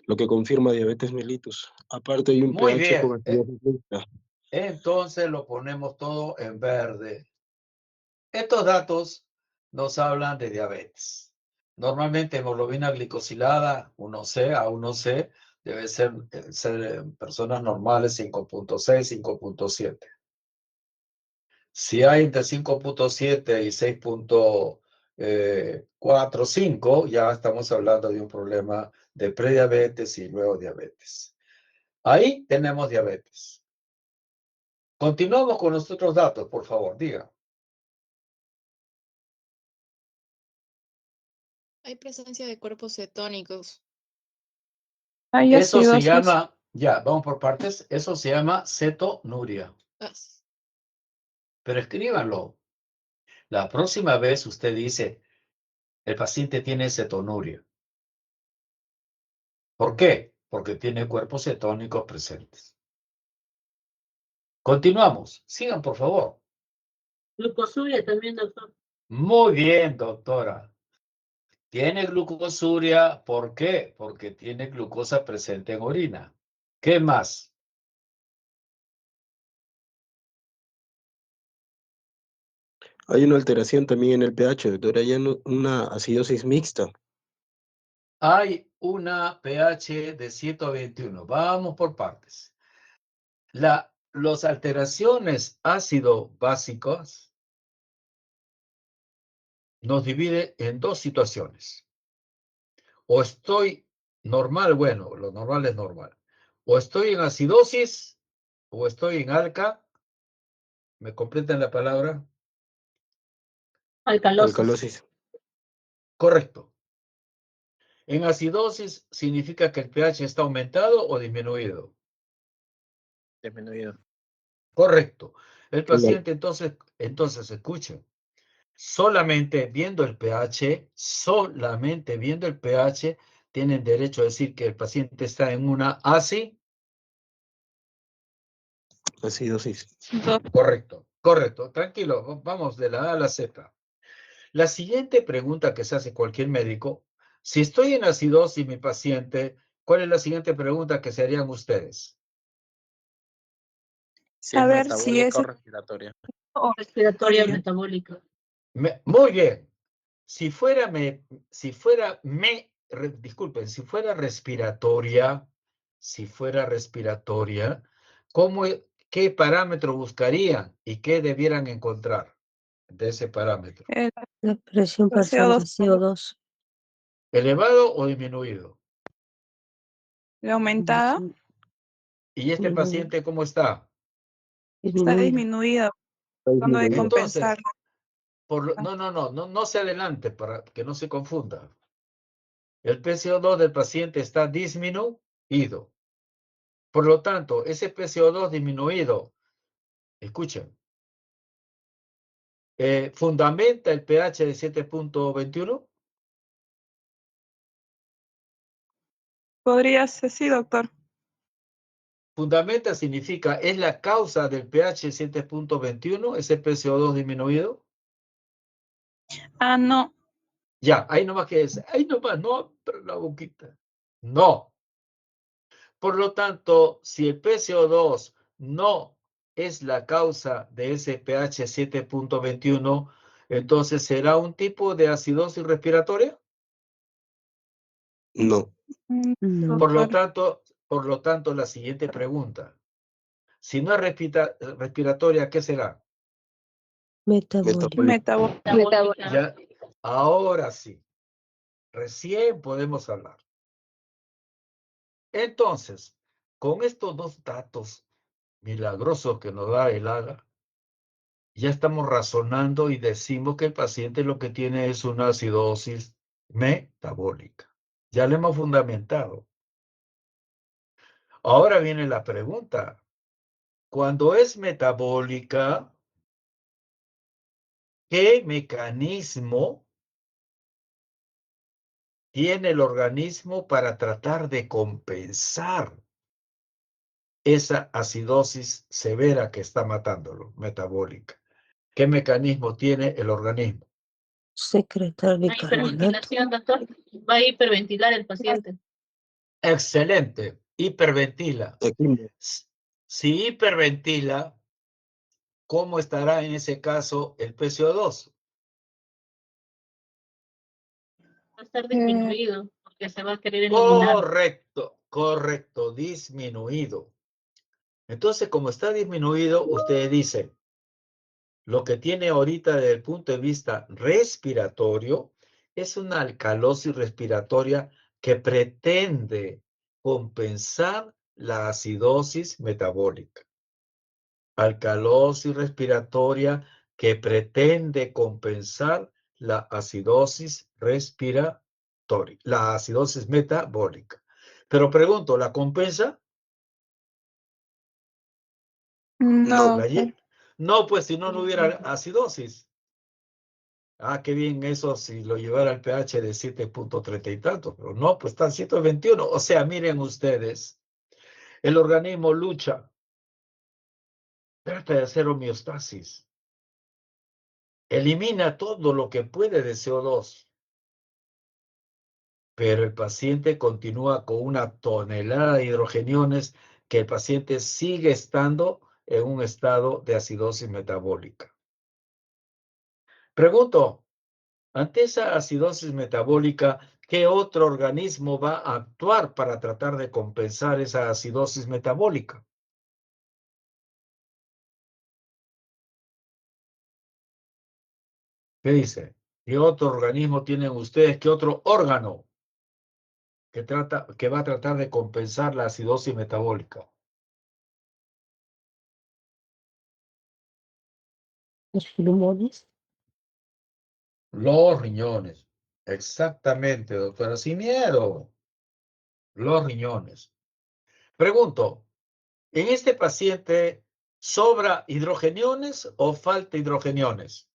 lo que confirma diabetes mellitus. Aparte hay un Muy pH bien. con acidosis mixta. Entonces lo ponemos todo en verde. Estos datos nos hablan de diabetes. Normalmente hemoglobina glicosilada 1C a 1C debe ser en personas normales 5.6, 5.7. Si hay entre 5.7 y 6.4, 5, ya estamos hablando de un problema de prediabetes y luego diabetes. Ahí tenemos diabetes. Continuamos con los otros datos, por favor, diga. Hay presencia de cuerpos cetónicos. Hay Eso se acidosis. llama, ya, vamos por partes, eso se llama cetonuria. Ah, Pero escríbanlo. La próxima vez usted dice, el paciente tiene cetonuria. ¿Por qué? Porque tiene cuerpos cetónicos presentes. Continuamos. Sigan, por favor. Glucosuria también, doctor. Muy bien, doctora. Tiene glucosuria, ¿por qué? Porque tiene glucosa presente en orina. ¿Qué más? Hay una alteración también en el pH, doctor. Hay una acidosis mixta. Hay una pH de 121. Vamos por partes. Las alteraciones ácido-básicas nos divide en dos situaciones. O estoy normal, bueno, lo normal es normal. O estoy en acidosis o estoy en alca. ¿Me completan la palabra? Alcalosis. Alcalosis. Correcto. En acidosis significa que el pH está aumentado o disminuido. Disminuido. Correcto. El Igual. paciente entonces escuchen. Solamente viendo el pH, tienen derecho a decir que el paciente está en una Acidosis. Correcto. Tranquilo, vamos de la A a la Z. La siguiente pregunta que se hace cualquier médico, si estoy en acidosis, mi paciente, ¿cuál es la siguiente pregunta que se harían ustedes? Si es Saber si es metabólica o respiratoria. o Respiratoria respiratoria. metabólica. Muy bien. Si fuera respiratoria, ¿qué parámetro buscarían y qué debieran encontrar de ese parámetro? El La presión parcial de CO2 CO2. ¿Elevado o disminuido? la aumentada ¿Y este paciente cómo está? está Disminuida. disminuida, Está tratando de disminuido. compensar. Entonces, no se adelante para que no se confunda. El PCO2 del paciente está disminuido. Por lo tanto, ese PCO2 disminuido, escuchen, fundamenta el pH de 7.21. Podría ser, sí, doctor. Fundamenta significa, es la causa del pH 7.21, ese PCO2 disminuido. Ah, no. Ya, ahí nomás que es, ahí nomás, no abra la boquita. No. Por lo tanto, si el PCO2 no es la causa de ese pH 7.21, entonces ¿será un tipo de acidosis respiratoria? No. No. Doctor. Por lo tanto, la siguiente pregunta. Si no es respiratoria, ¿qué será? Metabólica. Metabólica. Ya, ahora sí, recién podemos hablar. Entonces, con estos dos datos milagrosos que nos da el AGA, ya estamos razonando y decimos que el paciente lo que tiene es una acidosis metabólica. Ya lo hemos fundamentado. Ahora viene la pregunta. Cuando es metabólica, ¿qué mecanismo tiene el organismo para tratar de compensar esa acidosis severa que está matándolo, metabólica? ¿Qué mecanismo tiene el organismo? Secretar La bicarbonato. hiperventilación, doctor. Va a hiperventilar el paciente. Excelente, hiperventila. Si hiperventila, ¿cómo estará en ese caso el PCO2? Va a estar disminuido porque se va a querer eliminar. Correcto, disminuido. Entonces, como está disminuido, usted dice, lo que tiene ahorita desde el punto de vista respiratorio es una alcalosis respiratoria que pretende compensar la acidosis metabólica. Alcalosis respiratoria que pretende compensar la acidosis respiratoria, la acidosis metabólica. Pero pregunto, ¿la compensa? No. No, pues si no, no hubiera acidosis. Ah, qué bien eso si lo llevara al pH de 7.30 y tanto, pero no, pues está en 121. O sea, miren ustedes, el organismo lucha, trata de hacer homeostasis, elimina todo lo que puede de CO2, pero el paciente continúa con una tonelada de hidrogeniones que el paciente sigue estando en un estado de acidosis metabólica. Pregunto, ante esa acidosis metabólica, ¿qué otro organismo va a actuar para tratar de compensar esa acidosis metabólica? ¿Qué dice? ¿Qué otro organismo tienen ustedes? ¿Qué otro órgano que va a tratar de compensar la acidosis metabólica? Los pulmones. Los riñones. Exactamente, doctora, sin miedo. Los riñones. Pregunto, ¿en este paciente sobra hidrogeniones o falta hidrogeniones?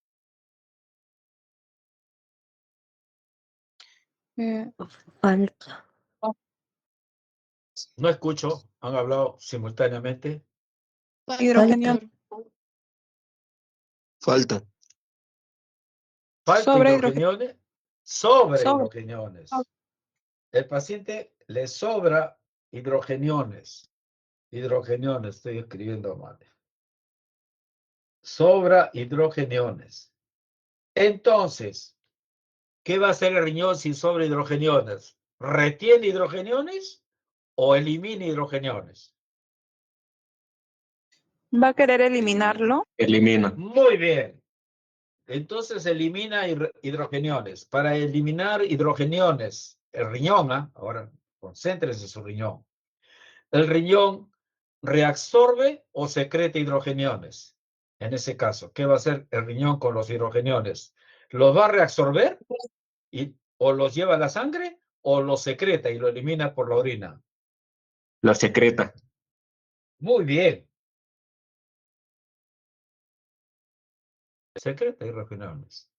Falta. No escucho, han hablado simultáneamente. Hidrogenio. Falta. Falta Sobre hidrogeniones, sobre Sobre. hidrogeniones. El paciente le sobra hidrogeniones. Hidrogeniones, estoy escribiendo mal. Sobra hidrogeniones. Entonces, ¿qué va a hacer el riñón si sobra hidrogeniones? ¿Retiene hidrogeniones o elimina hidrogeniones? Va a querer eliminarlo. Elimina. Muy bien. Entonces elimina hidrogeniones. Para eliminar hidrogeniones, el riñón, ahora concéntrese en su riñón. El riñón reabsorbe o secreta hidrogeniones. En ese caso, ¿qué va a hacer el riñón con los hidrogeniones? ¿Los va a reabsorber o los lleva a la sangre o los secreta y lo elimina por la orina? La secreta. Muy bien. Secreta hidrogeniones.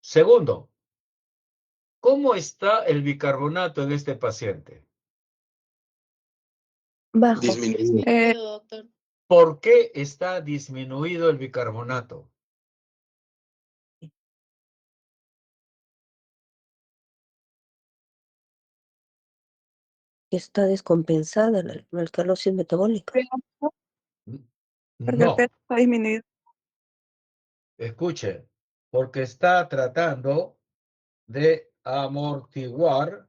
Segundo, ¿cómo está el bicarbonato en este paciente? Bajo. Disminuido. Disminuido, doctor. ¿Por qué está disminuido el bicarbonato? Está descompensada la alcalosis metabólica. Porque el No, peso está disminuido. escuche, porque está tratando de amortiguar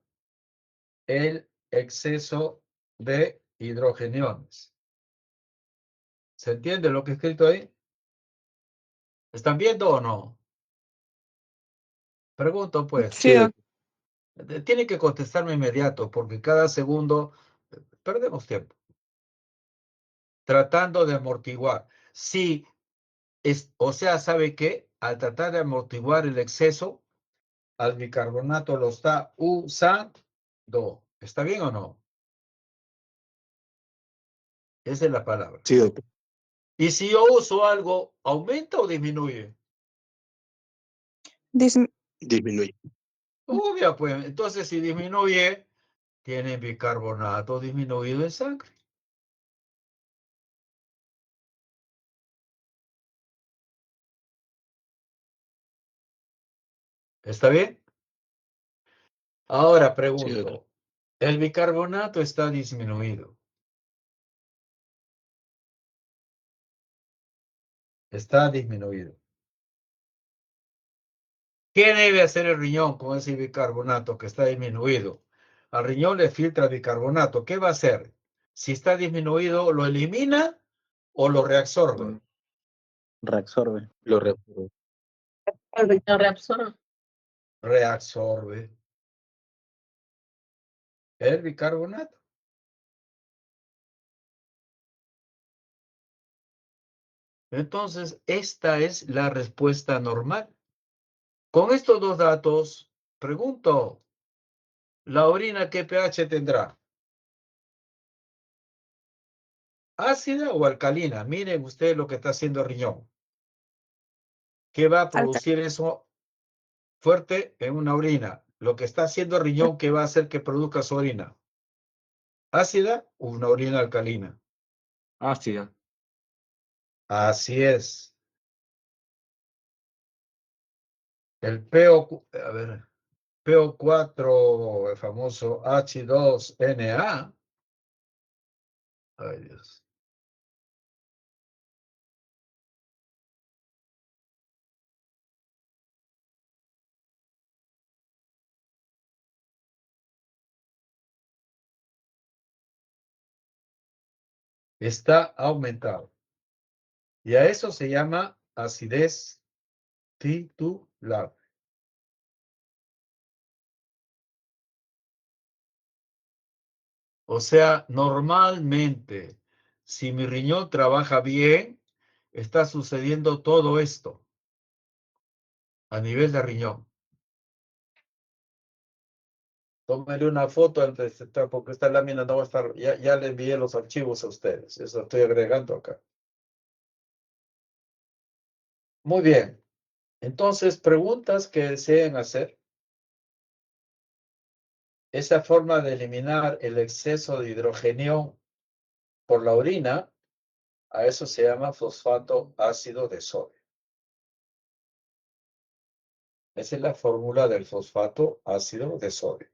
el exceso de hidrogeniones. ¿Se entiende lo que he escrito ahí? ¿Están viendo o no? Pregunto, pues. Sí, doctor. Tiene que contestarme inmediato, porque cada segundo perdemos tiempo. Tratando de amortiguar. Sí, o sea, ¿sabe qué? Al tratar de amortiguar el exceso, al bicarbonato lo está usando. ¿Está bien o no? Esa es la palabra. Sí, doctor. Y si yo uso algo, ¿aumenta o disminuye? Disminuye. Obvio, pues. Entonces, si disminuye, tiene bicarbonato disminuido en sangre. ¿Está bien? Ahora Sí, doctor. pregunto, el bicarbonato está disminuido. Está disminuido. ¿Qué debe hacer el riñón con ese bicarbonato que está disminuido? Al riñón le filtra bicarbonato. ¿Qué va a hacer? Si está disminuido, ¿lo elimina o lo reabsorbe? Reabsorbe. Lo reabsorbe. El riñón reabsorbe. Reabsorbe el bicarbonato. Entonces, esta es la respuesta normal. Con estos dos datos, pregunto, ¿la orina qué pH tendrá? ¿Ácida o alcalina? Miren usted lo que está haciendo el riñón. ¿Qué va a Alta. producir eso fuerte en una orina? Lo que está haciendo el riñón, ¿qué va a hacer que produzca su orina? ¿Ácida o una orina alcalina? Ácida. Así es. El PO, a ver, PO4, el famoso H2NA. Ay, Dios. Está aumentado. Y a eso se llama acidez titular. O sea, normalmente, si mi riñón trabaja bien, está sucediendo todo esto a nivel de riñón. Tómale una foto antes de estar, porque esta lámina no va a estar, ya le envié los archivos a ustedes. Eso estoy agregando acá. Muy bien. Entonces, preguntas que deseen hacer. Esa forma de eliminar el exceso de hidrogenio por la orina, a eso se llama fosfato ácido de sodio. Esa es la fórmula del fosfato ácido de sodio.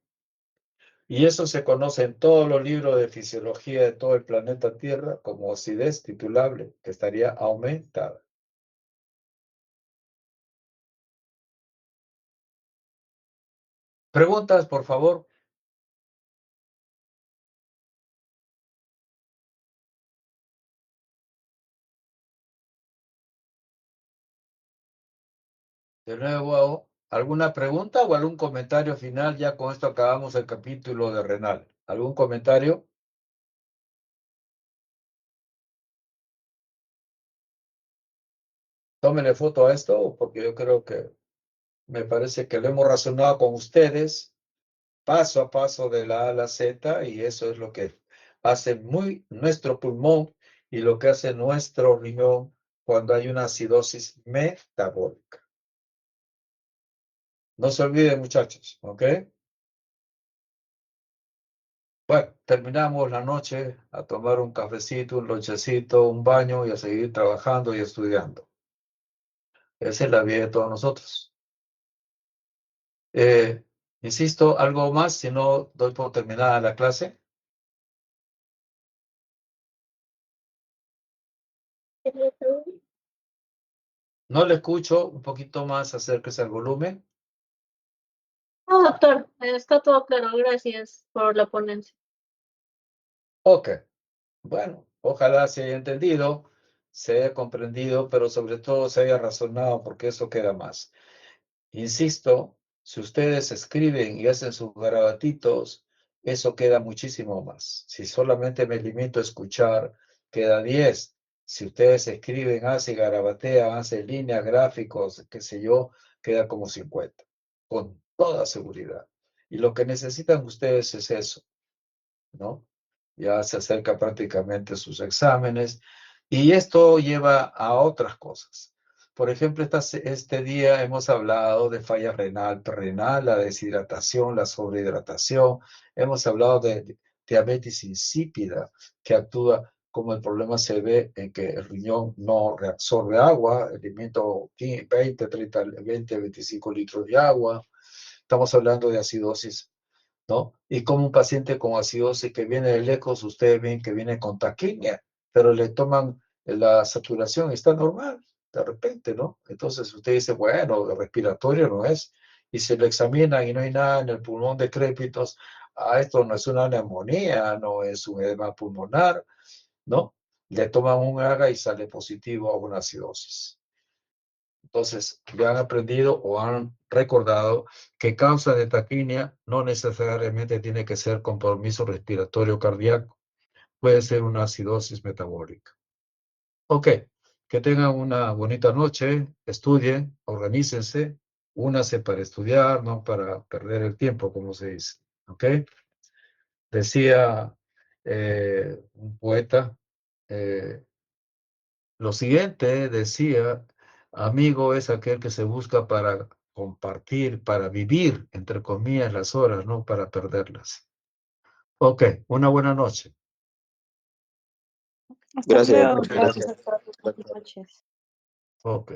Y eso se conoce en todos los libros de fisiología de todo el planeta Tierra como acidez titulable, que estaría aumentada. Preguntas, por favor. De nuevo, ¿alguna pregunta o algún comentario final? Ya con esto acabamos el capítulo de renal. ¿Algún comentario? Tómenle foto a esto, porque yo creo que me parece que lo hemos razonado con ustedes paso a paso de la A a la Z, y eso es lo que hace muy nuestro pulmón y lo que hace nuestro riñón cuando hay una acidosis metabólica. No se olviden, muchachos, ¿ok? Bueno, terminamos la noche a tomar un cafecito, un lonchecito, un baño y a seguir trabajando y estudiando. Esa es la vida de todos nosotros. Eh, Insisto, algo más, si no doy por terminada la clase. No le escucho, un poquito más, acérquese al volumen. No, doctor, está todo claro. Gracias por la ponencia. Ok, bueno, ojalá se haya entendido. se haya comprendido, pero sobre todo se haya razonado, porque eso queda más. Insisto, si ustedes escriben y hacen sus garabatitos, eso queda muchísimo más. Si solamente me limito a escuchar, queda 10. Si ustedes escriben, hacen, garabatean, hacen líneas, gráficos, qué sé yo, queda como 50, con toda seguridad. Y lo que necesitan ustedes es eso, ¿no? Ya se acerca prácticamente sus exámenes y esto lleva a otras cosas. Por ejemplo, este día hemos hablado de falla renal, perrenal, la deshidratación, la sobrehidratación. Hemos hablado de diabetes insípida, que actúa como el problema se ve en que el riñón no reabsorbe agua, alimento 20, 30, 20, 25 litros de agua. Estamos hablando de acidosis, ¿no? Y como un paciente con acidosis que viene de lejos, ustedes ven que viene con taquimia, pero le toman la saturación, está normal, de repente, ¿no? Entonces usted dice, bueno, el respiratorio no es, y se lo examinan y no hay nada en el pulmón decrépitos, esto no es una neumonía, no es un edema pulmonar, ¿no? Le toman un AGA y sale positivo a una acidosis. Entonces, ya han aprendido o han recordado que causa de taquimia no necesariamente tiene que ser compromiso respiratorio cardíaco. Puede ser una acidosis metabólica. Ok, que tengan una bonita noche, estudien, organícense, únanse para estudiar, no para perder el tiempo, como se dice. Ok, decía un poeta, lo siguiente, decía, amigo es aquel que se busca para compartir, para vivir, entre comillas, las horas, no para perderlas. Ok, una buena noche. Hasta Gracias, luego. profe, Gracias, gracias. profe. Buenas noches. Ok.